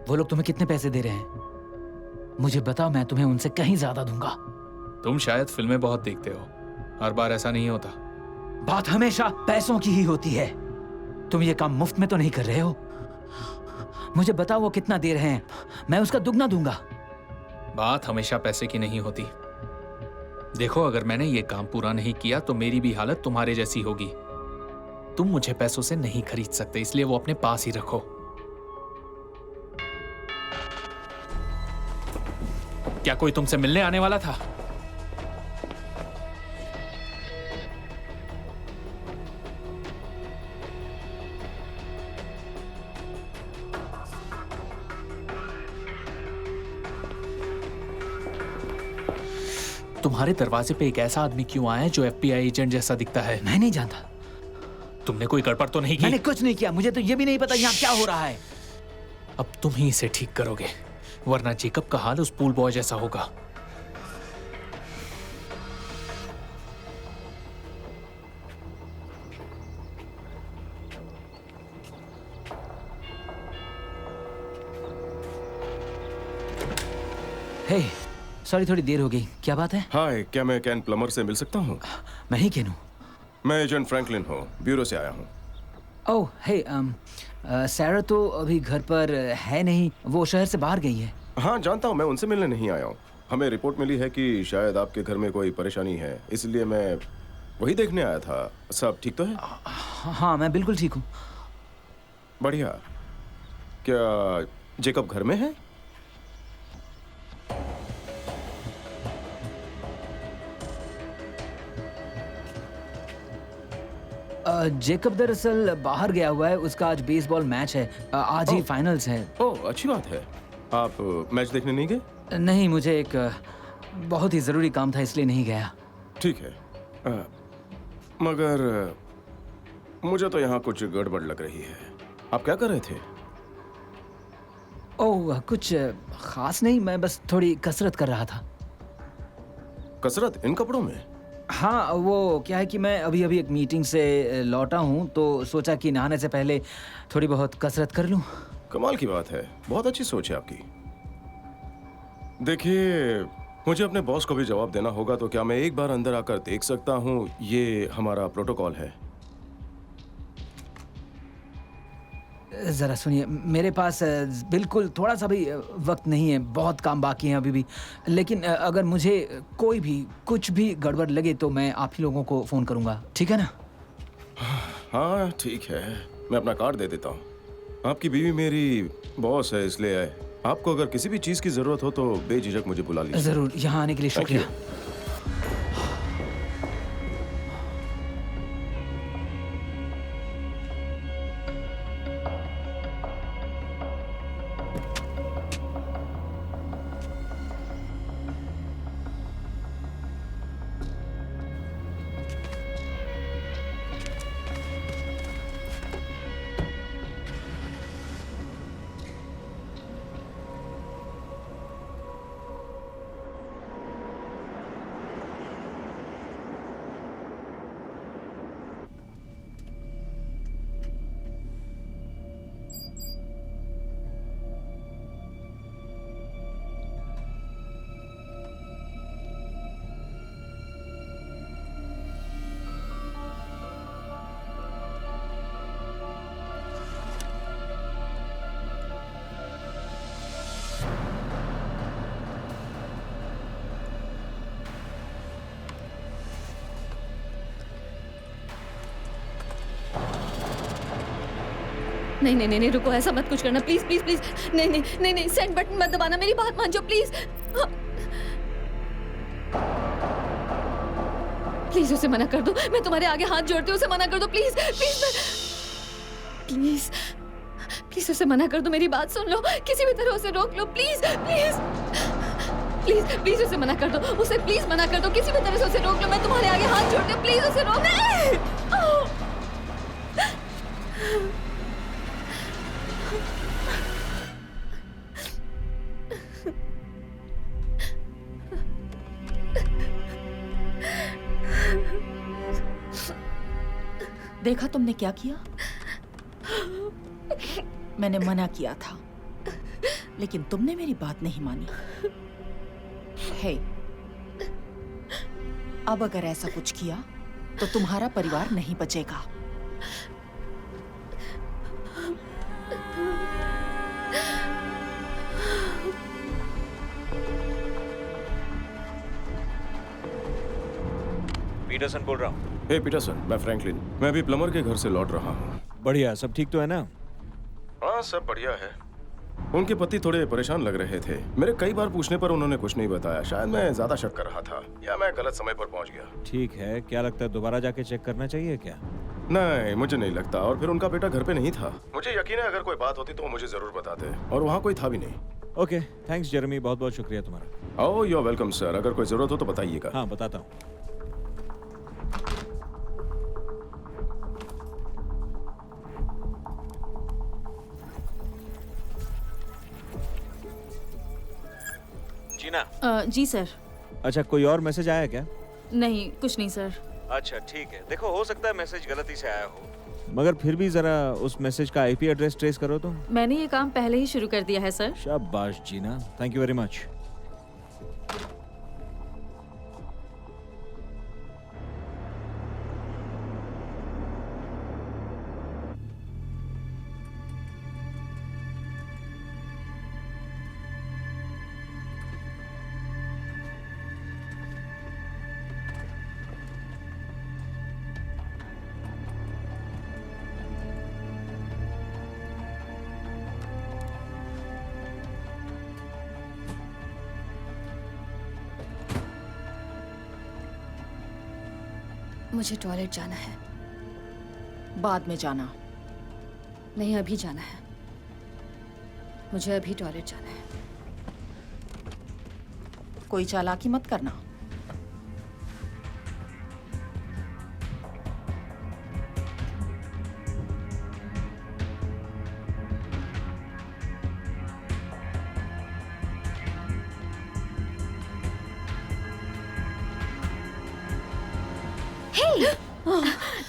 वो लोग तुम्हें कितने पैसे दे रहे हैं? मुझे बताओ, मैं तुम्हें उनसे कहीं ज्यादा दूंगा। तुम शायद फिल्में बहुत देखते हो, हर बार ऐसा नहीं होता। बात हमेशा पैसों की ही होती है। तुम ये काम मुफ्त में तो नहीं कर रहे हो। मुझे बताओ वो कितना दे रहे हैं, मैं उसका दुगना दूंगा। बात हमेशा पैसे की नहीं होती। देखो, अगर मैंने ये काम पूरा नहीं किया तो मेरी भी हालत तुम्हारे जैसी होगी। तुम मुझे पैसों से नहीं खरीद सकते, इसलिए वो अपने पास ही रखो। क्या कोई तुमसे मिलने आने वाला था? तुम्हारे दरवाजे पे एक ऐसा आदमी क्यों आया है जो FBI एजेंट जैसा दिखता है? मैं नहीं जानता। तुमने कोई गड़बड़ तो नहीं की? मैंने कुछ नहीं किया। मुझे तो ये भी नहीं पता यहाँ क्या हो रहा है। अब तुम ही इसे ठीक करोगे, वरना जेकब का हाल उस पूल बॉय जैसा होगा। हे, सॉरी थोड़ी देर हो गई। क्या बात है? हाय, क्या मैं कैन प्लम्बर से मिल सकता हूँ? मैं ही कैन हूँ। मैं एजेंट फ्रैंकलिन हूँ, ब्यूरो से आया हूँ। ओह हे, सैरा तो अभी घर पर है नहीं, वो शहर से बाहर गई है। हाँ जानता हूँ, मैं उनसे मिलने नहीं आया हूँ। हमें रिपोर्ट मिली है कि शायद आपके घर में कोई परेशानी है, इसलिए मैं वही देखने आया था। सब ठीक तो है? हाँ मैं बिल्कुल ठीक हूँ। बढ़िया। क्या जेकब घर में है? जेकब दरअसल बाहर गया हुआ है। उसका आज बेसबॉल मैच है, आज ही फाइनल्स है। ओह अच्छी बात है। आप मैच देखने नहीं गए? नहीं, मुझे एक बहुत ही जरूरी काम था, इसलिए नहीं गया। ठीक है, मगर मुझे तो यहाँ कुछ गड़बड़ लग रही है। आप क्या कर रहे थे? ओह कुछ खास नहीं, मैं बस थोड़ी कसरत कर रहा था। कसरत इन कपड़ों में? हाँ, वो क्या है कि मैं अभी अभी एक मीटिंग से लौटा हूँ, तो सोचा कि नहाने से पहले थोड़ी बहुत कसरत कर लूँ। कमाल की बात है, बहुत अच्छी सोच है आपकी। देखिए, मुझे अपने बॉस को भी जवाब देना होगा, तो क्या मैं एक बार अंदर आकर देख सकता हूँ? ये हमारा प्रोटोकॉल है। ज़रा सुनिए, मेरे पास बिल्कुल थोड़ा सा भी वक्त नहीं है, बहुत काम बाकी है अभी भी। लेकिन अगर मुझे कोई भी कुछ भी गड़बड़ लगे तो मैं आप ही लोगों को फ़ोन करूँगा, ठीक है ना? हाँ ठीक है, मैं अपना कार्ड दे देता हूँ। आपकी बीवी मेरी बॉस है, इसलिए आपको अगर किसी भी चीज़ की ज़रूरत हो तो बेझिझक मुझे बुला लीजिए। ज़रूर, यहाँ आने के लिए शुक्रिया। नहीं नहीं नहीं रुको, ऐसा मत कुछ करना प्लीज प्लीज प्लीज। नहीं नहीं नहीं नहीं, सेंड बटन मत दबाना, मेरी बात मान जाओ प्लीज। प्लीज उसे मना कर दो, मैं तुम्हारे आगे हाथ जोड़ती हूँ, उसे मना कर दो प्लीज प्लीज प्लीज प्लीज उसे मना कर दो, मेरी बात सुन लो, किसी भी तरह उसे रोक लो प्लीज प्लीज प्लीज प्लीज उसे मना कर दो, उसे प्लीज मना कर दो, किसी भी तरह से उसे रोक लो, मैं तुम्हारे आगे हाथ जोड़ती हूँ, प्लीज उसे रोक देखा तुमने क्या किया? मैंने मना किया था, लेकिन तुमने मेरी बात नहीं मानी। हे, अब अगर ऐसा कुछ किया तो तुम्हारा परिवार नहीं बचेगा। पीटरसन बोल रहा हूँ। हे पीटरसन, मैं फ्रैंकलिन। मैं अभी प्लम्बर के घर से लौट रहा हूँ। बढ़िया, सब ठीक तो है ना? हाँ, सब बढ़िया है। उनके पति थोड़े परेशान लग रहे थे। मेरे कई बार पूछने पर उन्होंने कुछ नहीं बताया। शायद मैं ज्यादा शक कर रहा था या मैं गलत समय पर पहुंच गया। ठीक है, क्या लगता है दोबारा जाके चेक करना चाहिए क्या? नहीं, मुझे नहीं लगता। और फिर उनका बेटा घर पे नहीं था। मुझे यकीन है अगर कोई बात होती तो वो मुझे जरूर बताते, और वहाँ कोई था भी नहीं। ओके, थैंक्स जेरेमी, बहुत बहुत शुक्रिया तुम्हारा। ओह, यू आर वेलकम सर। अगर कोई जरूरत हो तो बताइएगा। हाँ, बताता हूँ। जीना। जी सर। अच्छा, कोई और मैसेज आया क्या? नहीं, कुछ नहीं सर। अच्छा ठीक है, देखो हो सकता है मैसेज गलती से आया हो, मगर फिर भी जरा उस मैसेज का आईपी एड्रेस ट्रेस करो तो। मैंने ये काम पहले ही शुरू कर दिया है सर। शाबाश जीना, थैंक यू वेरी मच। मुझे टॉयलेट जाना है। बाद में जाना। नहीं, अभी जाना है। मुझे अभी टॉयलेट जाना है। कोई चालाकी मत करना।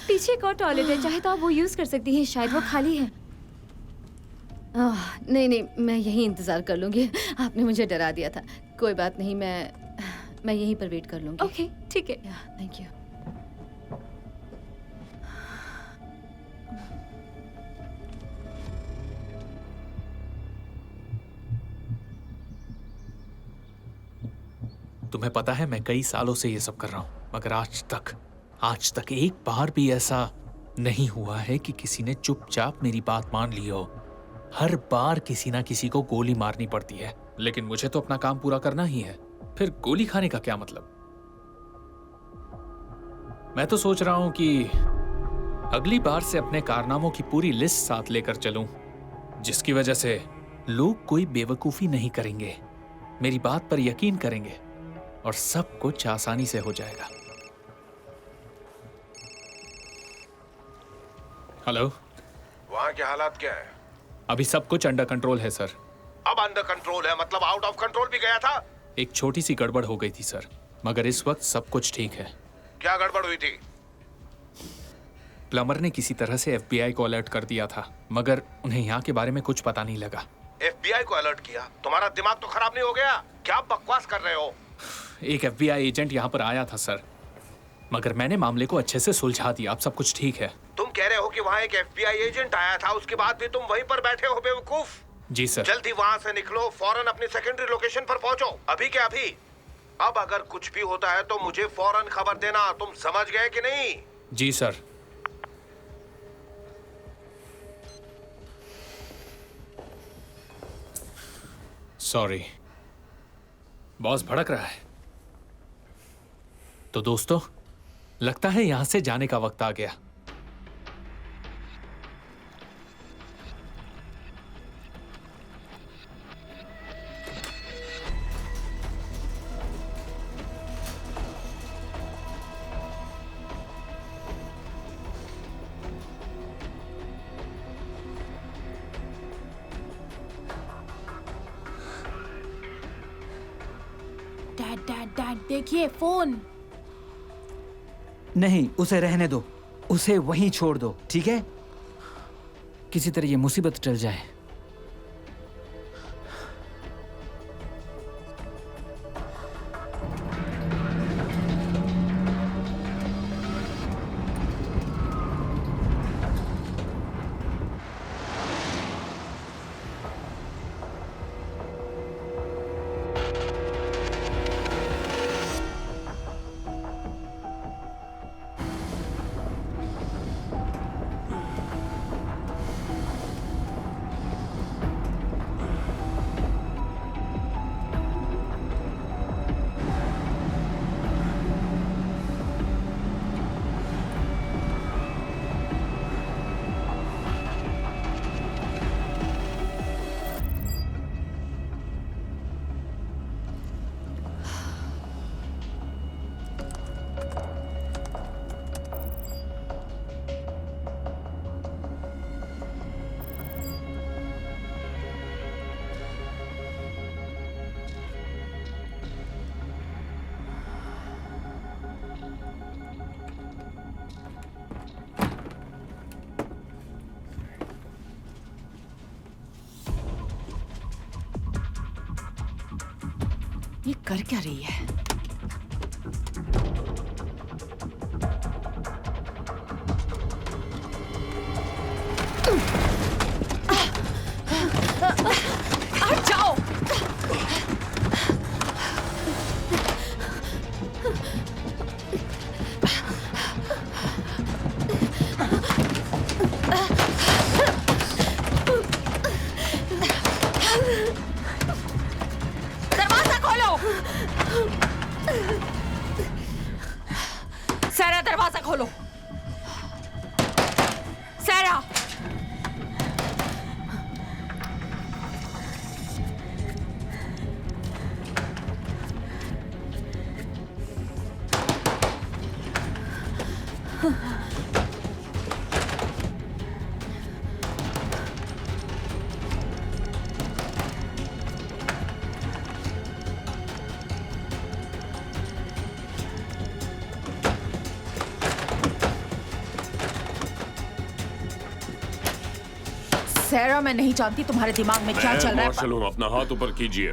पीछे एक और टॉयलेट है, चाहे तो आप वो यूज कर सकती हैं, शायद वो खाली है। नहीं नहीं, मैं यहीं इंतजार कर लूंगी। आपने मुझे डरा दिया था। कोई बात नहीं, मैं यहीं पर वेट कर लूंगी। ओके, ठीक है। Thank you. तुम्हें पता है मैं कई सालों से ये सब कर रहा हूं, मगर आज तक एक बार भी ऐसा नहीं हुआ है कि किसी ने चुपचाप मेरी बात मान ली हो। हर बार किसी ना किसी को गोली मारनी पड़ती है, लेकिन मुझे तो अपना काम पूरा करना ही है। फिर गोली खाने का क्या मतलब? मैं तो सोच रहा हूं कि अगली बार से अपने कारनामों की पूरी लिस्ट साथ लेकर चलूं, जिसकी वजह से लोग कोई बेवकूफी नहीं करेंगे, मेरी बात पर यकीन करेंगे और सब कुछ आसानी से हो जाएगा। हेलो, वहाँ के हालात क्या है? अभी सब कुछ अंडर कंट्रोल है सर। अब अंडर कंट्रोल है मतलब आउट ऑफ कंट्रोल भी गया था? एक छोटी सी गड़बड़ हो गई थी सर, मगर इस वक्त सब कुछ ठीक है। क्या गड़बड़ हुई थी? प्लम्बर ने किसी तरह से FBI को अलर्ट कर दिया था, मगर उन्हें यहाँ के बारे में कुछ पता नहीं लगा। FBI को अलर्ट किया? तुम्हारा दिमाग तो खराब नहीं हो गया? क्या बकवास कर रहे हो? एक FBI एजेंट यहाँ पर आया था सर, मगर मैंने मामले को अच्छे से सुलझा दिया। अब सब कुछ ठीक है। तुम कह रहे हो कि वहाँ एक FBI एजेंट आया था, उसके बाद भी तुम वहीं पर बैठे हो बेवकूफ? जी सर। जल्दी वहाँ से निकलो, फौरन अपनी सेकेंडरी लोकेशन पर पहुंचो। अभी के अभी। अब अगर कुछ भी होता है तो मुझे फौरन खबर देना। तुम समझ गए कि नहीं? जी सर। सॉरी, बॉस भड़क रहा है। तो दोस्तों, लगता है यहां से जाने का वक्त आ गया। डैड डैड डैड देखिए फोन। नहीं, उसे रहने दो, उसे वहीं छोड़ दो, ठीक है? किसी तरह ये मुसीबत टल जाए। ये कर क्या रही है? हट जाओ। दरवाजा खोलो। सारा दरवाजा खोलो। सारा। सैरा, मैं नहीं जानती तुम्हारे दिमाग में क्या चल रहा है। मार्शल हूँ, अपना हाथ ऊपर कीजिए।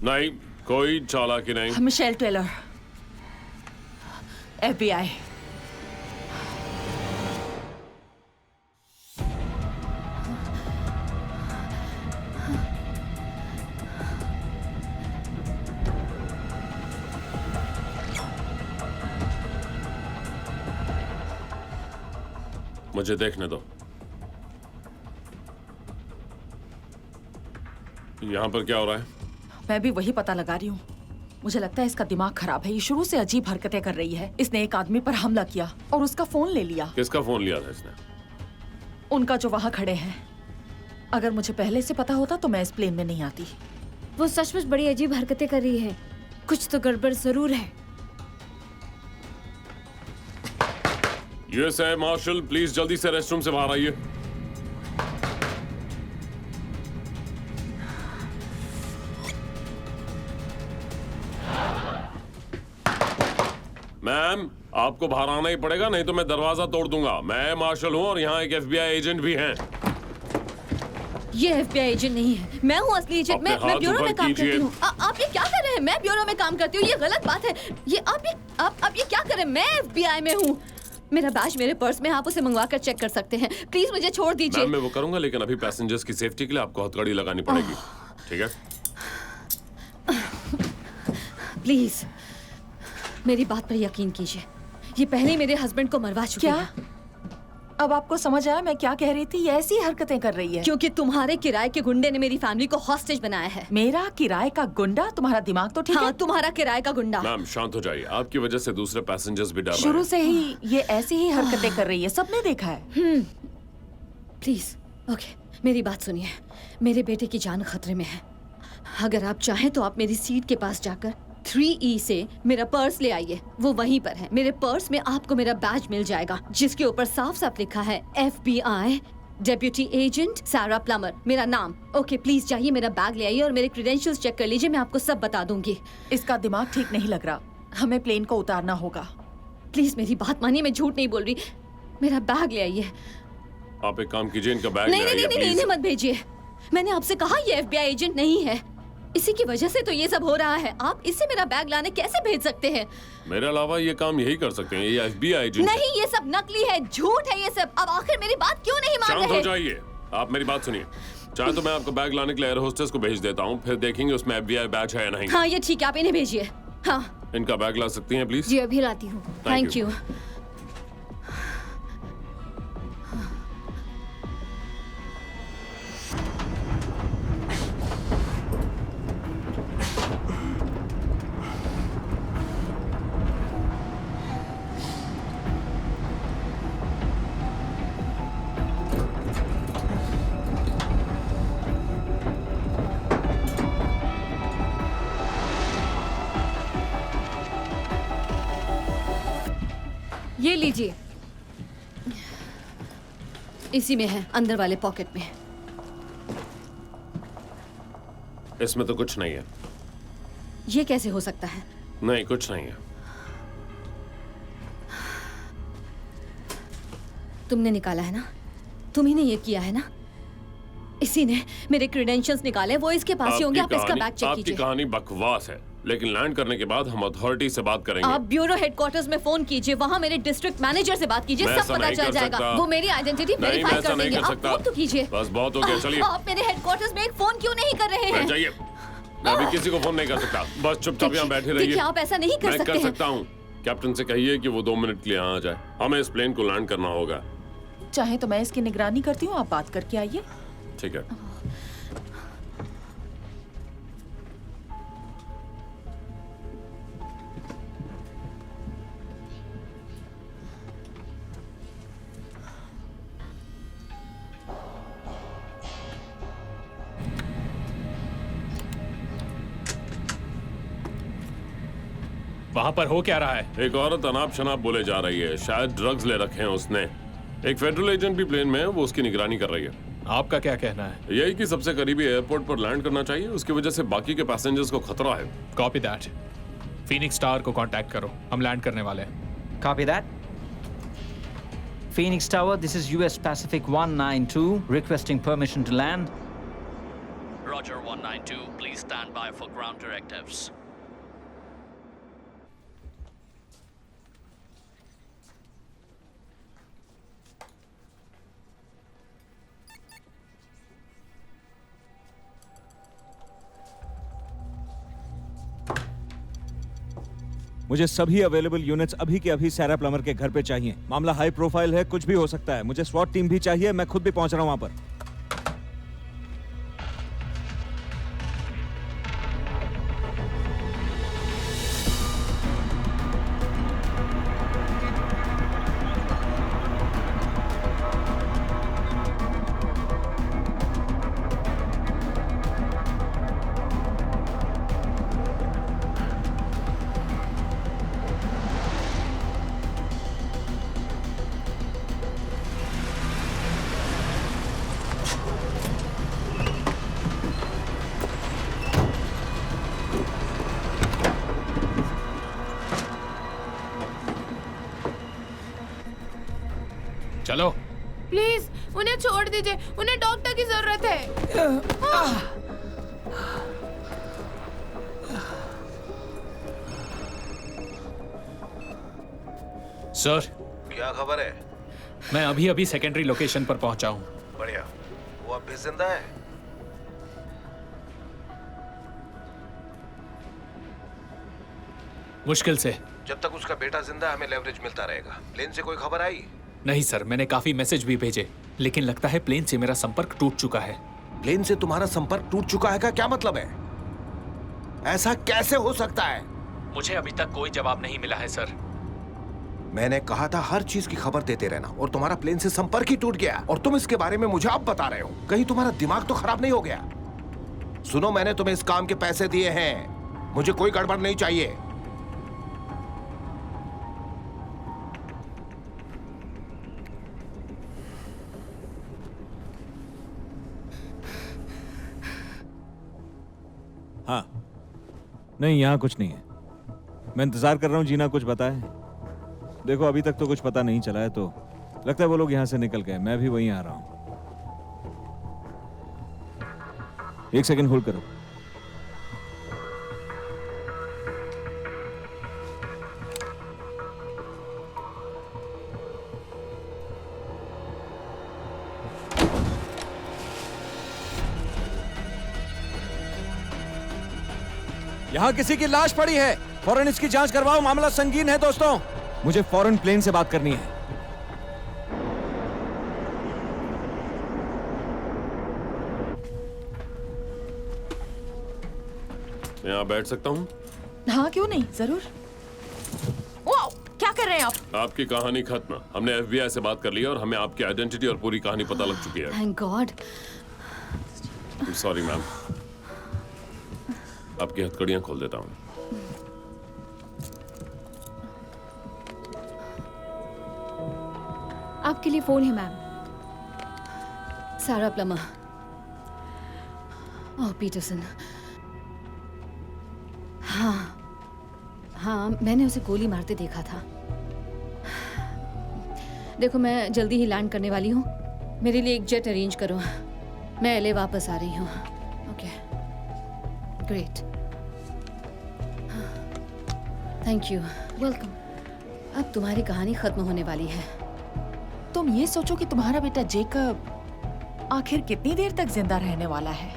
नहीं, कोई चालाकी नहीं। Michelle Taylor, FBI। मुझे देखने दो। यहाँ पर क्या हो रहा है? मैं भी वही पता लगा रही हूँ। मुझे लगता है इसका दिमाग खराब है। ये शुरू से अजीब हरकतें कर रही है। इसने एक आदमी पर हमला किया और उसका फोन ले लिया। किसका फोन लिया था इसने? उनका, जो वहाँ खड़े हैं। अगर मुझे पहले से पता होता तो मैं इस प्लेन में नहीं आती। वो सचमुच बड़ी अजीब हरकतें कर रही है। कुछ तो गड़बड़ जरूर है। यूएसए मार्शल, प्लीज जल्दी से रेस्टरूम से बाहर आइए। मैम, आपको बाहर आना ही पड़ेगा, नहीं तो मैं दरवाजा तोड़ दूंगा। मैं मार्शल हूँ और यहाँ एक FBI एजेंट भी हैं। ये FBI एजेंट नहीं है, मैं हूँ असली एजेंट। मैं ब्यूरो में काम करती हूँ। आप ये क्या कर रहे हैं? मैं ब्यूरो में काम करती हूँ, ये गलत बात है। ये आप ये क्या कर रहे हैं? मैं FBI में हूँ। मेरा बैज मेरे पर्स में, आप उसे मंगवा कर चेक कर सकते हैं। प्लीज मुझे छोड़ दीजिए। मैम, मैं वो करूंगा, लेकिन अभी पैसेंजर्स की सेफ्टी के लिए आपको हथकड़ी लगानी पड़ेगी, ठीक है? प्लीज मेरी बात पर यकीन कीजिए। ये पहले ही मेरे हस्बैंड को मरवा चुकी है। अब आपको समझ आया मैं क्या कह रही थी? ये ऐसी हरकतें कर रही है क्योंकि तुम्हारे किराए के गुंडे ने मेरी फैमिली को हॉस्टेज बनाया है। मेरा किराए का गुंडा? तुम्हारा दिमाग तो ठीक हाँ, है? तुम्हारा किराए का गुंडा। मैम शांत हो जाइए, आपकी वजह से दूसरे पैसेंजर्स भी डर रहे हैं। शुरू से ही ये ऐसी ही हरकतें कर रही है, सबने देखा है। प्लीज ओके, मेरी बात सुनिए। मेरे बेटे की जान खतरे में है। अगर आप चाहें तो आप मेरी सीट के पास जाकर 3E से मेरा पर्स ले आइए, वो वहीं पर है। मेरे पर्स में आपको मेरा बैज मिल जाएगा जिसके ऊपर साफ साफ लिखा है FBI डेप्यूटी एजेंट सारा प्लमर, मेरा नाम। ओके प्लीज जाइए, मेरा बैग ले आइए और मेरे क्रेडेंशियल्स चेक कर लीजिए, मैं आपको सब बता दूंगी। इसका दिमाग ठीक नहीं लग रहा, हमें प्लेन को उतारना होगा। प्लीज मेरी बात मानिए, मैं झूठ नहीं बोल रही। मेरा बैग ले आइए। आप एक काम कीजिए, इनका बैग नहीं ले नहीं आइए नहीं, प्लीज। इन्हें मत भेजिए। मैंने आपसे कहा ये FBI एजेंट नहीं है, इसी की वजह से तो ये सब हो रहा है। आप इससे मेरा बैग लाने कैसे भेज सकते हैं? मेरे अलावा ये काम यही कर सकते हैं, ये FBI एजेंट नहीं, ये सब नकली है, झूठ है ये सब। अब आखिर मेरी बात क्यों नहीं मान शांत रहे? हो जाइए, आप मेरी बात सुनिए। चाहे तो मैं आपको बैग लाने के लिए एयर होस्टेस को भेज देता हूँ, फिर देखेंगे उसमें FBI बैच है या नहीं। हाँ ये ठीक है, आप इन्हें भेजिए। हाँ इनका बैग ला सकती हैं प्लीज? जी अभी लाती हूँ। Thank you. ये लीजिए, इसी में है, अंदर वाले पॉकेट में। इसमें तो कुछ नहीं है। ये कैसे हो सकता है? नहीं कुछ नहीं है। तुमने निकाला है ना? तुम्ही ने ये किया है ना? इसी ने मेरे क्रेडेंशियल्स निकाले, वो इसके पास ही होंगे। आप इसका बैग चेक आपकी कीजिए। कहानी बकवास है, लेकिन लैंड करने के बाद हम अथॉरिटी से बात करेंगे। आप ब्यूरो हेडक्वार्टर्स में फोन कीजिए, वहाँ मेरे डिस्ट्रिक्ट मैनेजर से बात कीजिए, मैं सब ऐसा पता नहीं चल कर जाएगा। सकता। वो मेरी आइडेंटिटी नहीं, मैं वेरीफाई ऐसा कर नहीं देंगे। कर आप सकता। फोन तो कीजिए। बस बहुत हो गया, चलिए। आप मेरे हेडक्वार्टर्स में एक फोन क्यों नहीं कर रहे बैठ हैं? जाइए, मैं अभी किसी को फोन नहीं कर सकता। बस चुपचाप यहाँ बैठे रहिए। देखिए, आप ऐसा नहीं कर मैं सकते कर हैं। सकता हूँ। कैप्टन से कहिए कि वो 2 मिनट के लिए यहाँ आ जाए, हमें इस प्लेन को लैंड करना होगा। चाहे तो मैं इसकी निगरानी करती हूँ, आप बात करके आइए। ठीक है। वहाँ पर हो क्या रहा है? एक औरत अनाप शनाप बोले जा रही है, शायद ड्रग्स ले रखे हैं उसने। एक फेडरल एजेंट भी प्लेन में है, वो उसकी निगरानी कर रही है। आपका क्या कहना है? यही कि सबसे करीबी एयरपोर्ट पर लैंड करना चाहिए, उसकी वजह से बाकी के पैसेंजर्स को खतरा है। Copy that. फीनिक्स टावर को कांटेक्ट करो, हम लैंड करने वाले हैं। Copy that. Phoenix Tower, this is US Pacific 192, requesting permission to land. Roger 192, please stand by for ground directives. मुझे सभी अवेलेबल यूनिट्स अभी के अभी सैरा प्लमर के घर पे चाहिए। मामला हाई प्रोफाइल है, कुछ भी हो सकता है। मुझे स्वॉट टीम भी चाहिए, मैं खुद भी पहुंच रहा हूं वहां पर। चलो। प्लीज उन्हें छोड़ दीजिए, उन्हें डॉक्टर की जरूरत है। सर, क्या खबर है? मैं अभी अभी सेकेंडरी लोकेशन पर पहुंचा हूं। बढ़िया। वो अब भी जिंदा है? मुश्किल से। जब तक उसका बेटा जिंदा है हमें लेवरेज मिलता रहेगा। प्लेन से कोई खबर आई? नहीं सर, मैंने काफी मैसेज भी भेजे, लेकिन लगता है प्लेन से मेरा संपर्क टूट चुका है। प्लेन से तुम्हारा संपर्क टूट चुका है का क्या मतलब है? ऐसा कैसे हो सकता है? मुझे अभी तक कोई जवाब नहीं मिला है सर। मैंने कहा था हर चीज की खबर देते रहना, और तुम्हारा प्लेन से संपर्क ही टूट गया, और तुम इसके बारे में मुझे अब बता रहे हो। कहीं तुम्हारा दिमाग तो खराब नहीं हो गया? सुनो, मैंने तुम्हें इस काम के पैसे दिए हैं, मुझे कोई गड़बड़ नहीं चाहिए। हाँ, नहीं यहाँ कुछ नहीं है। मैं इंतजार कर रहा हूँ जीना कुछ बताए। देखो अभी तक तो कुछ पता नहीं चला है, तो लगता है वो लोग यहाँ से निकल गए। मैं भी वहीं आ रहा हूँ। एक सेकंड होल्ड करो। यहाँ किसी की लाश पड़ी है, फौरन इसकी जांच करवाओ, मामला संगीन है दोस्तों। मुझे फौरन प्लेन से बात करनी है। मैं यहाँ बैठ सकता हूँ? हाँ क्यों नहीं, जरूर। वाओ, क्या कर रहे हैं आप? आपकी कहानी खत्म। हमने FBI से बात कर ली और हमें आपकी आइडेंटिटी और पूरी कहानी पता लग चुकी है। Thank God. सॉरी मैम, आपकी हथकड़ियां खोल देता हूँ। आपके लिए फोन है मैम। सारा प्लमा। ओह पीटरसन। हाँ, मैंने उसे गोली मारते देखा था। देखो मैं जल्दी ही लैंड करने वाली हूँ, मेरे लिए एक जेट अरेंज करो। मैं LA वापस आ रही हूँ। Okay, great, thank you, welcome. अब तुम्हारी कहानी खत्म होने वाली है। तुम ये सोचो कि तुम्हारा बेटा जेकब आखिर कितनी देर तक जिंदा रहने वाला है।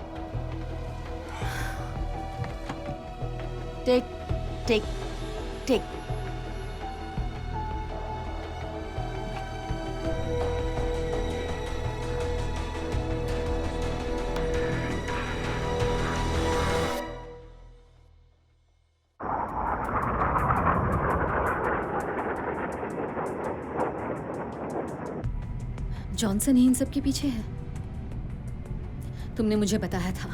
टिक टिक टिक। जॉनसन ही इन सब के पीछे है। तुमने मुझे बताया था।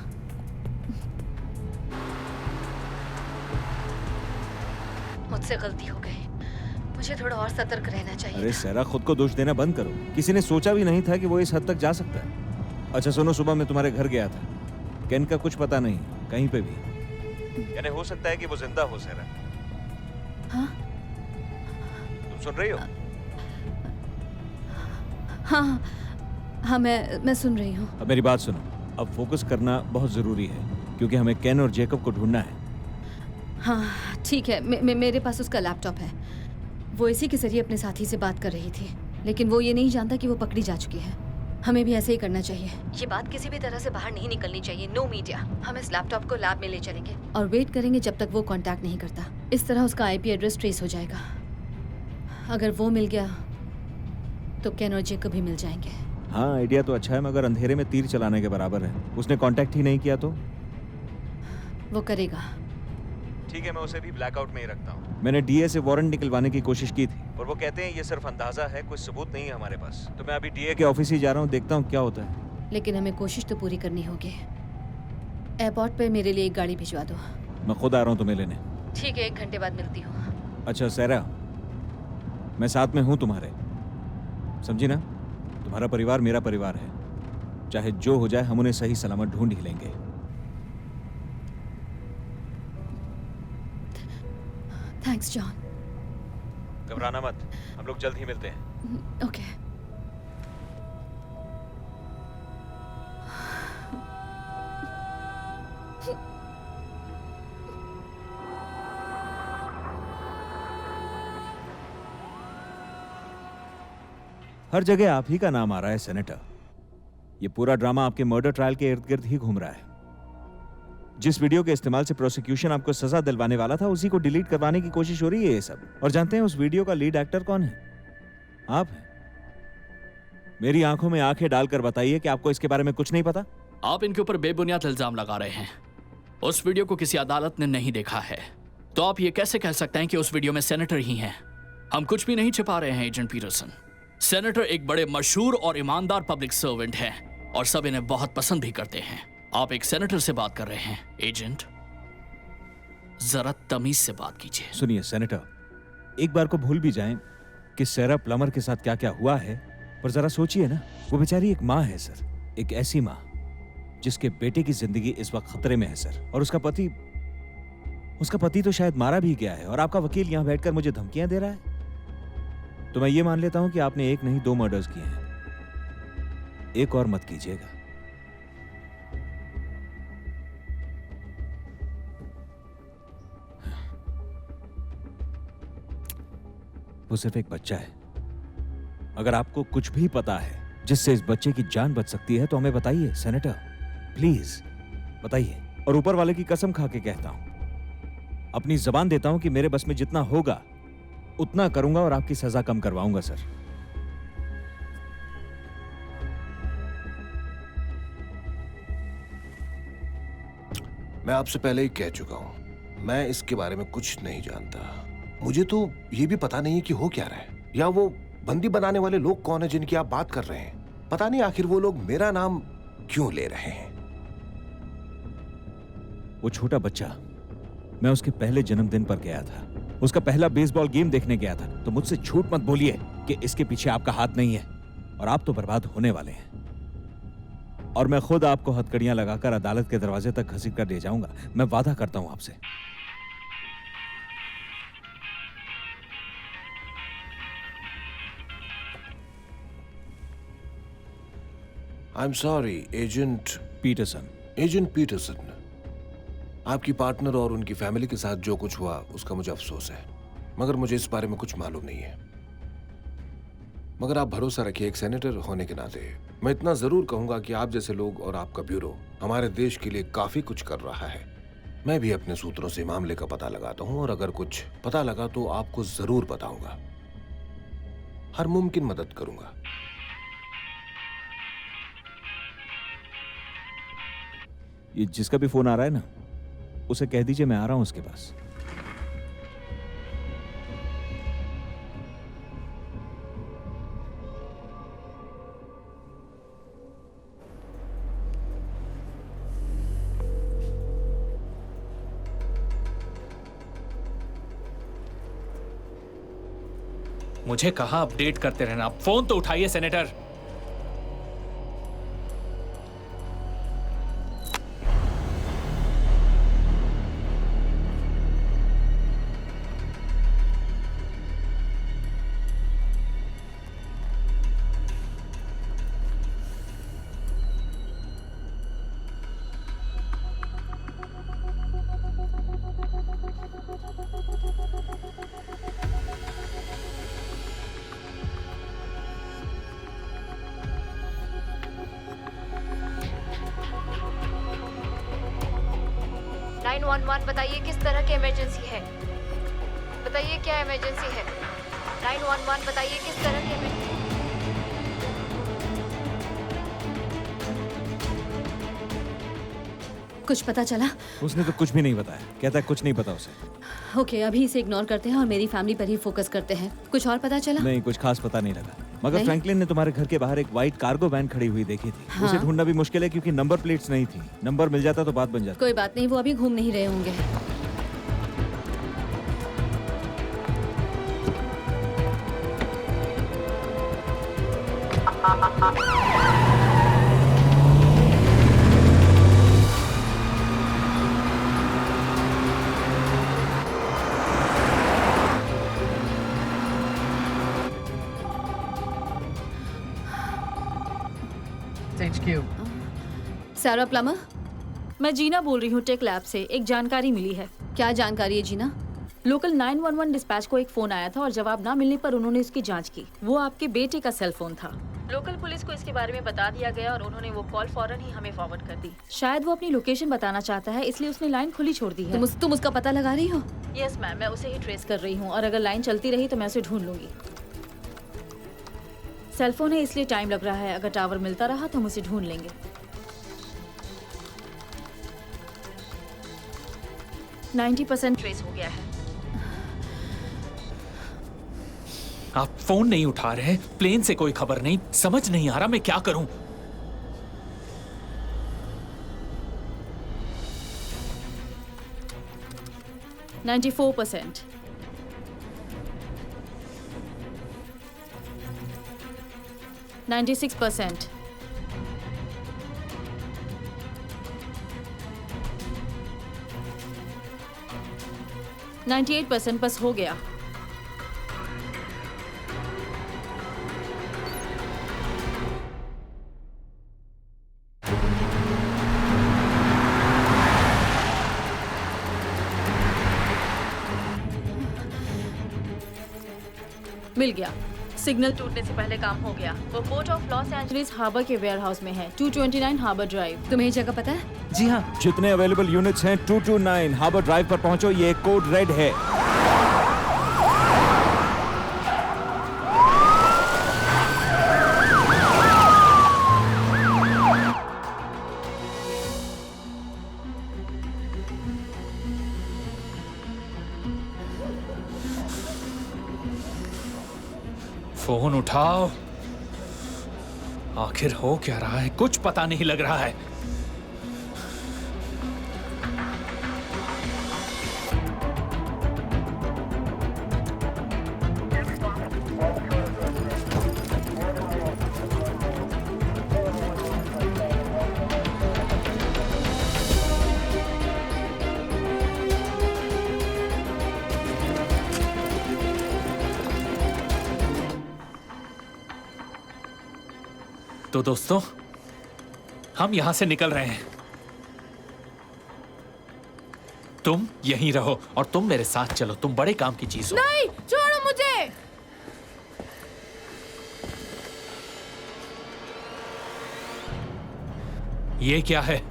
मुझसे गलती हो गई, मुझे थोड़ा और सतर्क रहना चाहिए। अरे सैरा, खुद को दोष देना बंद करो। किसी ने सोचा भी नहीं था कि वो इस हद तक जा सकता है। अच्छा सुनो, सुबह मैं तुम्हारे घर गया था। केन का कुछ पता नहीं कहीं पे भी। यानी हो सकता है कि वो जिंदा हो। सैरा, हाँ? तुम सुन रही हो? हाँ हाँ, मैं सुन रही हूँ। अब मेरी बात सुनो, अब फोकस करना बहुत जरूरी है, क्योंकि हमें केन और जेकब को ढूंढना है। हाँ ठीक है, मेरे पास उसका लैपटॉप है। वो इसी के जरिए अपने साथी से बात कर रही थी, लेकिन वो ये नहीं जानता कि वो पकड़ी जा चुकी है। हमें भी ऐसे ही करना चाहिए। ये बात किसी भी तरह से बाहर नहीं निकलनी चाहिए। No media. हम इस लैपटॉप को लैब में ले चलेंगे और वेट करेंगे जब तक वो कांटेक्ट नहीं करता। इस तरह उसका IP एड्रेस ट्रेस हो जाएगा। अगर वो मिल गया तो केन और जेकब भी मिल जाएंगे। हाँ, आइडिया तो अच्छा है, मगर अंधेरे में तीर चलाने के बराबर है। उसने कांटेक्ट ही नहीं किया तो? वो करेगा। ठीक है, मैं उसे भी ब्लैकआउट में ही रखता हूँ। मैंने DA से वारंट निकलवाने की कोशिश की थी, और वो कहते हैं ये सिर्फ अंदाजा है, कोई सबूत नहीं है हमारे पास। तो मैं अभी DA के ऑफिस ही जा रहा हूँ, देखता हूँ क्या होता है। लेकिन हमें कोशिश तो पूरी करनी होगी। एयरपोर्ट पे मेरे लिए एक गाड़ी भिजवा दो। मैं खुद आ रहा हूँ तुम्हें लेने। ठीक है, 1 घंटे बाद मिलती हूँ। अच्छा सैरा, मैं साथ में हूँ तुम्हारे, समझी ना? तुम्हारा परिवार मेरा परिवार है। चाहे जो हो जाए, हम उन्हें सही सलामत ढूंढ ही लेंगे। Thanks John. घबराना मत, हम लोग जल्द ही मिलते हैं। ओके। हर जगह आप ही का नाम आ रहा है सेनेटर। ये पूरा ड्रामा आपके मर्डर ट्रायल के इर्द गिर्द ही घूम रहा है। जिस वीडियो के इस्तेमाल से प्रोसिक्यूशन आपको सजा दिलवाने वाला था, उसी को डिलीट करवाने की कोशिश हो रही है ये सब। और जानते हैं उस वीडियो का लीड एक्टर कौन है? आप हैं। मेरी आंखों में आंखें डालकर बताइए कि आपको इसके बारे में कुछ नहीं पता। आप इनके ऊपर बेबुनियाद इल्जाम लगा रहे हैं। उस वीडियो को किसी अदालत ने नहीं देखा है, तो आप ये कैसे कह सकते हैं कि उस वीडियो में सेनेटर ही हैं? हम कुछ भी नहीं छिपा रहे हैं एजेंट पीटरसन। सेनेटर एक बड़े मशहूर और ईमानदार पब्लिक सर्वेंट हैं और सब इन्हें बहुत पसंद भी करते हैं। आप एक सेनेटर से बात कर रहे हैं एजेंट, जरा तमीज से बात कीजिए। सुनिए सेनेटर, एक बार को भूल भी जाएं कि सैरा प्लमर के साथ क्या क्या हुआ है, पर जरा सोचिए ना, वो बेचारी एक माँ है सर, एक ऐसी माँ जिसके बेटे की जिंदगी इस वक्त खतरे में है सर, और उसका पति तो शायद मारा भी गया है, और आपका वकील यहाँ बैठकर मुझे धमकियां दे रहा है। तो मैं ये मान लेता हूं कि आपने एक नहीं 2 मर्डर्स किए हैं, एक और मत कीजिएगा। वो सिर्फ एक बच्चा है। अगर आपको कुछ भी पता है जिससे इस बच्चे की जान बच सकती है तो हमें बताइए सेनेटर, प्लीज बताइए। और ऊपर वाले की कसम खा के कहता हूं, अपनी जबान देता हूं कि मेरे बस में जितना होगा उतना करूंगा और आपकी सजा कम करवाऊंगा सर। मैं आपसे पहले ही कह चुका हूं, मैं इसके बारे में कुछ नहीं जानता। मुझे तो ये भी पता नहीं कि हो क्या रहा है, या वो बंदी बनाने वाले लोग कौन है जिनकी आप बात कर रहे हैं। पता नहीं आखिर वो लोग मेरा नाम क्यों ले रहे हैं। वो छोटा बच्चा, मैं उसके पहले जन्मदिन पर गया था, उसका पहला बेसबॉल गेम देखने गया था। तो मुझसे झूठ मत बोलिए कि इसके पीछे आपका हाथ नहीं है, और आप तो बर्बाद होने वाले हैं। और मैं खुद आपको हथकड़ियां लगाकर अदालत के दरवाजे तक घसीट कर ले जाऊंगा, मैं वादा करता हूं आपसे। I'm sorry, agent Peterson. Agent Peterson, आपकी पार्टनर और उनकी फैमिली के साथ जो कुछ हुआ उसका मुझे अफसोस है, मगर मुझे इस बारे में कुछ मालूम नहीं है। मगर आप भरोसा रखिए, एक सेनेटर होने के नाते मैं इतना जरूर कहूंगा कि आप जैसे लोग और आपका ब्यूरो हमारे देश के लिए काफी कुछ कर रहा है। मैं भी अपने सूत्रों से मामले का पता लगाता हूं, और अगर कुछ पता लगा तो आपको जरूर बताऊंगा। हर मुमकिन मदद करूंगा। ये जिसका भी फोन आ रहा है ना, उसे कह दीजिए मैं आ रहा हूं उसके पास। मुझे कहा अपडेट करते रहना, फोन तो उठाइए सेनेटर। बताइए किस तरह की इमरजेंसी है, बताइए क्या इमरजेंसी है। 911 बताइए किस तरह की इमरजेंसी। कुछ पता चला? उसने तो कुछ भी नहीं बताया, कहता है कुछ नहीं पता उसे। ओके, अभी इसे इग्नोर करते हैं और मेरी फैमिली पर ही फोकस करते हैं। कुछ और पता चला? नहीं, कुछ खास पता नहीं लगा। मगर नहीं? फ्रैंकलिन ने तुम्हारे घर के बाहर एक व्हाइट कार्गो वैन खड़ी हुई देखी थी। हाँ। उसे ढूंढना भी मुश्किल है क्योंकि नंबर प्लेट्स नहीं थी। नंबर मिल जाता तो बात बन जाती। कोई बात नहीं, वो अभी घूम नहीं रहे होंगे। सारा प्लमर, मैं जीना बोल रही हूँ टेक लैब से। एक जानकारी मिली है। क्या जानकारी है जीना? लोकल 911 डिस्पैच को एक फोन आया था और जवाब ना मिलने पर उन्होंने इसकी जांच की। वो आपके बेटे का सेल फोन था। लोकल पुलिस को इसके बारे में बता दिया गया और उन्होंने वो कॉल फौरन ही हमें फॉरवर्ड कर दी। शायद वो अपनी लोकेशन बताना चाहता है, इसलिए उसने लाइन खुली छोड़ दी है। तुम उसका पता लगा रही हो? यस मैम, मैं उसे ही ट्रेस कर रही हूँ और अगर लाइन चलती रही तो मैं उसे ढूंढ लूंगी। सेलफोन है इसलिए टाइम लग रहा है। अगर टावर मिलता रहा तो हम उसे ढूंढ लेंगे। 90% ट्रेस हो गया है। आप फोन नहीं उठा रहे, प्लेन से कोई खबर नहीं, समझ नहीं आ रहा मैं क्या करूं। %94 %96 98% बस हो गया। मिल गया। सिग्नल टूटने से पहले काम हो गया। वो port of Los Angeles harbour के वेयर हाउस में है, 229 हार्बर ड्राइव। तुम्हें ये जगह पता है? जी हाँ। जितने अवेलेबल यूनिट्स हैं 229 हार्बर ड्राइव पर पहुंचो। ये कोड रेड है। फोन उठाओ। आखिर हो क्या रहा है, कुछ पता नहीं लग रहा है। तो दोस्तों, हम यहां से निकल रहे हैं। तुम यहीं रहो और तुम मेरे साथ चलो। तुम बड़े काम की चीज हो। नहीं, छोड़ो मुझे। ये क्या है?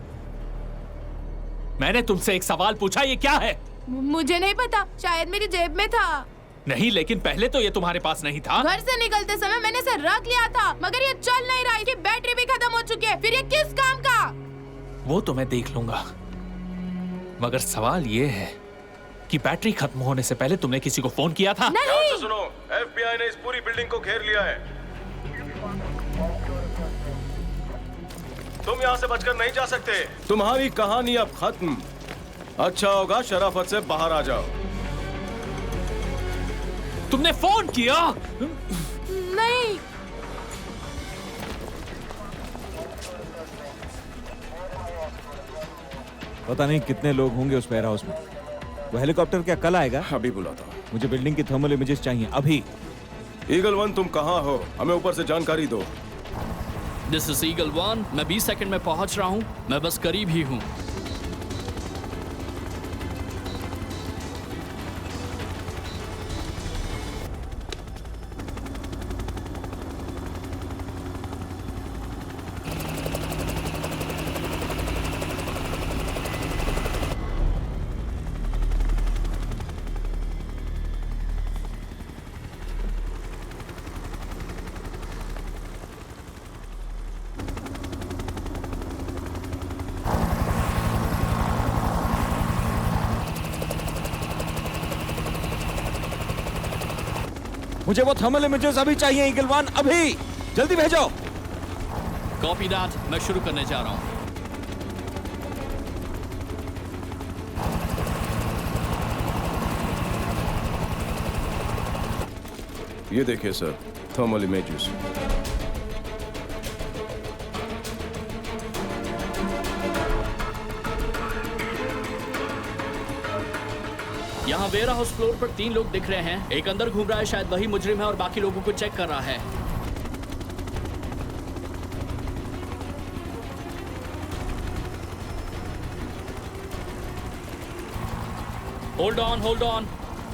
मैंने तुमसे एक सवाल पूछा, ये क्या है? मुझे नहीं पता, शायद मेरी जेब में था। नहीं, लेकिन पहले तो ये तुम्हारे पास नहीं था। घर से निकलते समय मैंने इसे रख लिया था, मगर ये चल नहीं रहा। इसकी बैटरी भी खत्म हो चुकी है। फिर ये किस काम का? वो तो मैं देख लूंगा, मगर सवाल ये है कि बैटरी खत्म होने से पहले तुमने किसी को फोन किया था? नहीं। ध्यान से सुनो, FBI ने इस पूरी बिल्डिंग को घेर लिया है। तुम यहाँ से बचकर नहीं जा सकते। तुम्हारी कहानी अब खत्म। अच्छा होगा शराफत से बाहर आ जाओ। तुमने फोन किया? नहीं। पता नहीं कितने लोग होंगे उस वेयर हाउस में। वो हेलीकॉप्टर क्या कल आएगा? अभी बुलाता हूँ। मुझे बिल्डिंग की थर्मल इमेजेस चाहिए अभी। ईगल 1, तुम कहाँ हो? हमें ऊपर से जानकारी दो। This is eagle 1। मैं 20 सेकंड में पहुंच रहा हूं। मैं बस करीब ही हूं। मुझे वो थर्मल इमेजेस अभी चाहिए ईगल 1, अभी जल्दी भेजो। Copy that. मैं शुरू करने जा रहा हूं। ये देखिए सर, थर्मल इमेजेस। यहाँ वेयर हाउस फ्लोर पर 3 लोग दिख रहे हैं। एक अंदर घूम रहा है, शायद वही मुजरिम है, और बाकी लोगों को चेक कर रहा है। Hold on.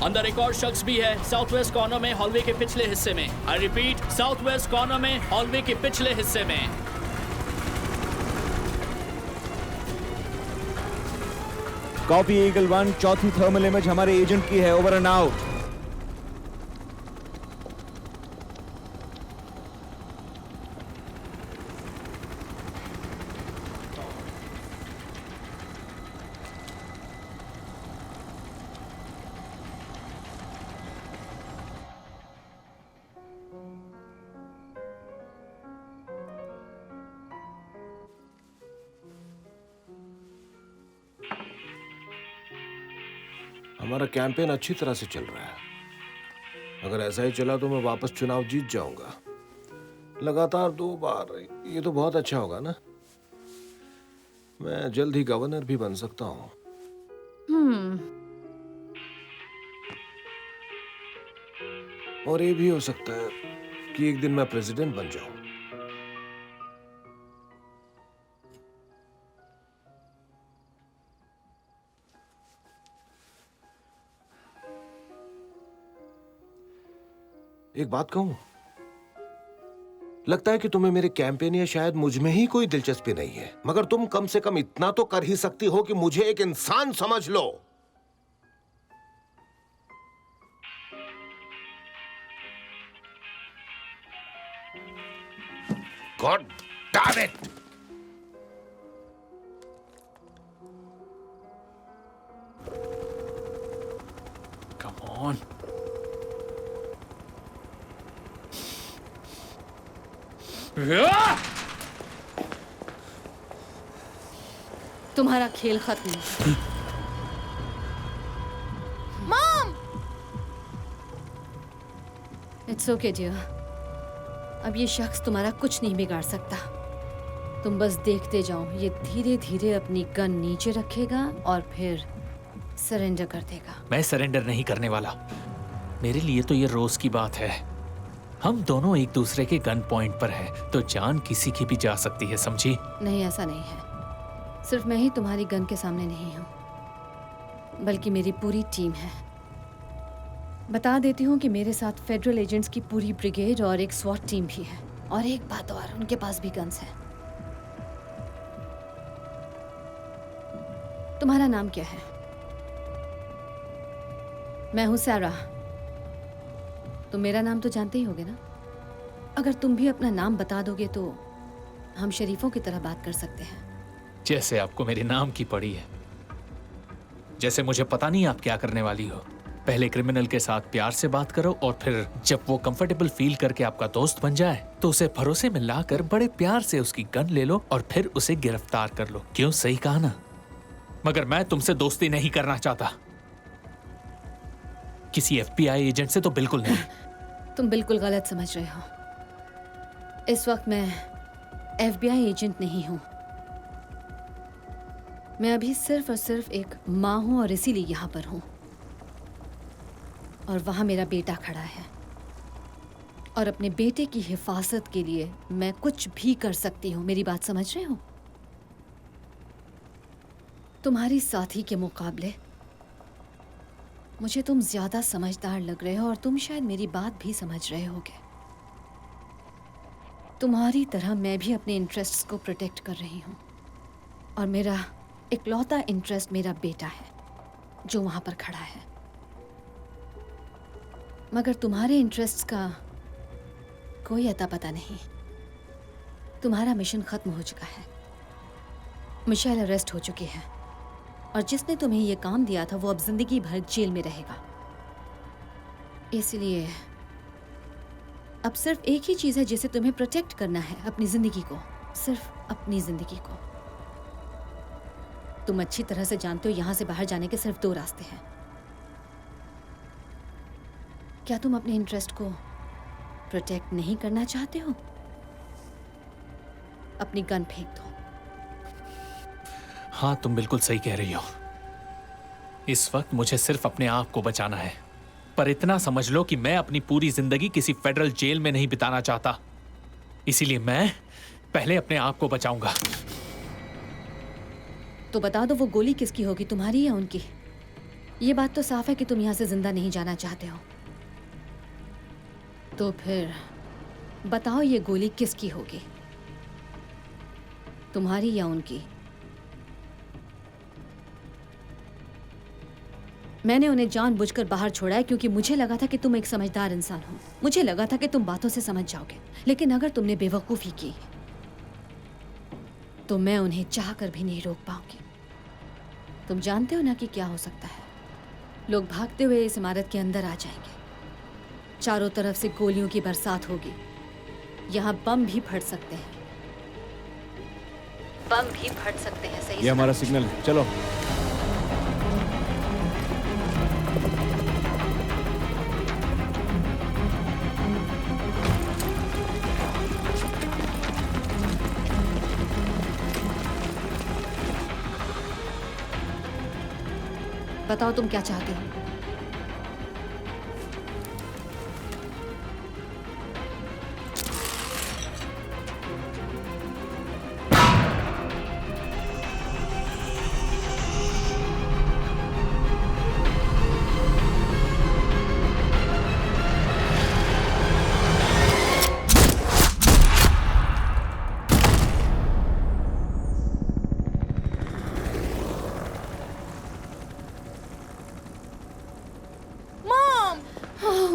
अंदर एक और शख्स भी है, साउथ वेस्ट कॉर्नर में, हॉलवे के पिछले हिस्से में। I repeat, south west corner में, हॉलवे के पिछले हिस्से में। कॉपी ईगल 1, चौथी थर्मल इमेज हमारे एजेंट की है। Over and out. हमारा कैंपेन अच्छी तरह से चल रहा है। अगर ऐसा ही चला तो मैं वापस चुनाव जीत जाऊंगा, लगातार 2 बार। ये तो बहुत अच्छा होगा ना। मैं जल्द ही गवर्नर भी बन सकता हूँ। और ये भी हो सकता है कि एक दिन मैं प्रेसिडेंट बन जाऊं। एक बात कहूं, लगता है कि तुम्हें मेरे कैंपेन या शायद मुझ में ही कोई दिलचस्पी नहीं है, मगर तुम कम से कम इतना तो कर ही सकती हो कि मुझे एक इंसान समझ लो। God damn it! Come on. तुम्हारा खेल खत्म। मॉम! It's okay dear. अब ये शख्स तुम्हारा कुछ नहीं बिगाड़ सकता। तुम बस देखते जाओ, ये धीरे धीरे अपनी गन नीचे रखेगा और फिर सरेंडर कर देगा। मैं सरेंडर नहीं करने वाला। मेरे लिए तो ये रोज की बात है। हम दोनों एक दूसरे के गन पॉइंट पर हैं, तो जान किसी की भी जा सकती है, समझी? नहीं, ऐसा नहीं है। सिर्फ मैं ही तुम्हारी गन के सामने नहीं हूँ, बल्कि मेरी पूरी टीम है। बता देती हूँ कि मेरे साथ फेडरल एजेंट्स की पूरी ब्रिगेड और एक स्वॉट टीम भी है। और एक बात और, उनके पास भी गन्स हैं। तुम्हारा नाम क्या है? मैं हूँ सारा। तुम मेरा नाम तो जानते ही होगे ना? अगर तुम भी अपना नाम बता दोगे तो हम शरीफों की तरह बात कर सकते हैं। जैसे आपको मेरे नाम की पड़ी है। जैसे मुझे पता नहीं आप क्या करने वाली हो। पहले क्रिमिनल के साथ प्यार से बात करो और फिर जब वो कंफर्टेबल फील करके आपका दोस्त बन जाए तो उसे भरोसे में लाकर बड़े प्यार से उसकी गन ले लो और फिर उसे गिरफ्तार कर लो। क्यों, सही कहा ना? मगर मैं तुमसे दोस्ती नहीं करना चाहता, किसी FBI एजेंट से तो बिल्कुल नहीं। तुम बिल्कुल गलत समझ रहे हो। इस वक्त मैं FBI एजेंट नहीं हूं। मैं अभी सिर्फ और सिर्फ एक माँ हूं और इसीलिए यहां पर हूं। और वहां मेरा बेटा खड़ा है और अपने बेटे की हिफाजत के लिए मैं कुछ भी कर सकती हूँ। मेरी बात समझ रहे हो? तुम्हारी साथी के मुकाबले मुझे तुम ज्यादा समझदार लग रहे हो और तुम शायद मेरी बात भी समझ रहे होगे। तुम्हारी तरह मैं भी अपने इंटरेस्ट्स को प्रोटेक्ट कर रही हूँ और मेरा इकलौता इंटरेस्ट मेरा बेटा है जो वहां पर खड़ा है। मगर तुम्हारे इंटरेस्ट्स का कोई अता पता नहीं। तुम्हारा मिशन खत्म हो चुका है। मिशेल अरेस्ट हो चुकी है और जिसने तुम्हें यह काम दिया था वो अब जिंदगी भर जेल में रहेगा। इसलिए अब सिर्फ एक ही चीज है जिसे तुम्हें प्रोटेक्ट करना है, अपनी जिंदगी को, सिर्फ अपनी जिंदगी को। तुम अच्छी तरह से जानते हो यहां से बाहर जाने के सिर्फ 2 रास्ते हैं। क्या तुम अपने इंटरेस्ट को प्रोटेक्ट नहीं करना चाहते हो? अपनी गन फेंक दो। हाँ, तुम बिल्कुल सही कह रही हो। इस वक्त मुझे सिर्फ अपने आप को बचाना है, पर इतना समझ लो कि मैं अपनी पूरी जिंदगी किसी फेडरल जेल में नहीं बिताना चाहता। इसीलिए मैं पहले अपने आप को बचाऊंगा। तो बता दो वो गोली किसकी होगी, तुम्हारी या उनकी? ये बात तो साफ है कि तुम यहां से जिंदा नहीं जाना चाहते हो। तो फिर बताओ ये गोली किसकी होगी, तुम्हारी या उनकी? मैंने उन्हें जानबूझकर बाहर छोड़ा है क्योंकि मुझे लगा था कि तुम एक समझदार इंसान हो। मुझे लगा था कि तुम बातों से समझ जाओगे, लेकिन अगर तुमने बेवकूफ़ी की तो मैं उन्हें चाहकर भी नहीं रोक पाऊंगी। तुम जानते हो ना कि क्या हो सकता है। लोग भागते हुए इस इमारत के अंदर आ जाएंगे, चारों तरफ से गोलियों की बरसात होगी, यहाँ बम भी फट सकते हैं, बम भी फट सकते हैं। सही ये हमारा सिग्नल है, चलो। बताओ तुम क्या चाहते हो।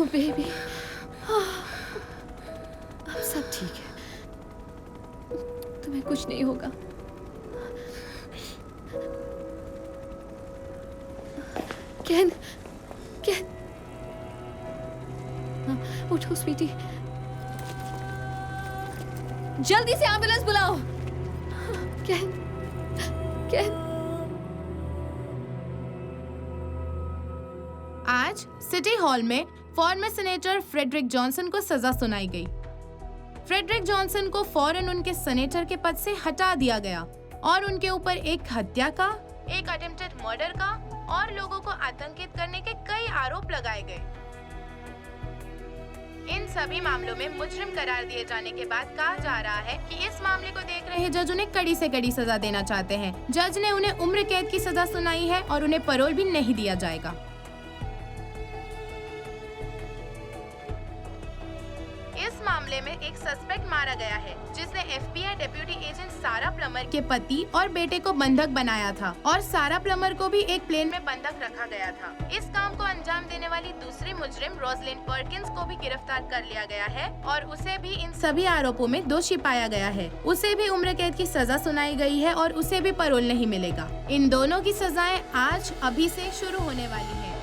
बेबी, अब सब ठीक है, तुम्हें कुछ नहीं होगा। केन, केन, उठो स्वीटी, जल्दी से एम्बुलेंस बुलाओ। केन, केन। आज सिटी हॉल में फॉर्मर सेनेटर फ्रेडरिक जॉनसन को सजा सुनाई गई। फ्रेडरिक जॉनसन को फौरन उनके सेनेटर के पद से हटा दिया गया और उनके ऊपर एक हत्या का, एक अटेम्प्टेड मर्डर का और लोगों को आतंकित करने के कई आरोप लगाए गए। इन सभी मामलों में मुजरिम करार दिए जाने के बाद कहा जा रहा है कि इस मामले को देख रहे जज उन्हें कड़ी से कड़ी सजा देना चाहते हैं। जज ने उन्हें उम्र कैद की सजा सुनाई है और उन्हें पैरोल भी नहीं दिया जाएगा। इस मामले में एक सस्पेक्ट मारा गया है जिसने FBI डेप्यूटी एजेंट सारा प्लमर के पति और बेटे को बंधक बनाया था और सारा प्लमर को भी एक प्लेन में बंधक रखा गया था। इस काम को अंजाम देने वाली दूसरी मुजरिम रोजलिन पर्किंस को भी गिरफ्तार कर लिया गया है और उसे भी इन सभी आरोपों में दोषी पाया गया है। उसे भी उम्र कैद की सजा सुनाई गई है और उसे भी पैरोल नहीं मिलेगा। इन दोनों की सजाएं आज अभी से शुरू होने वाली है।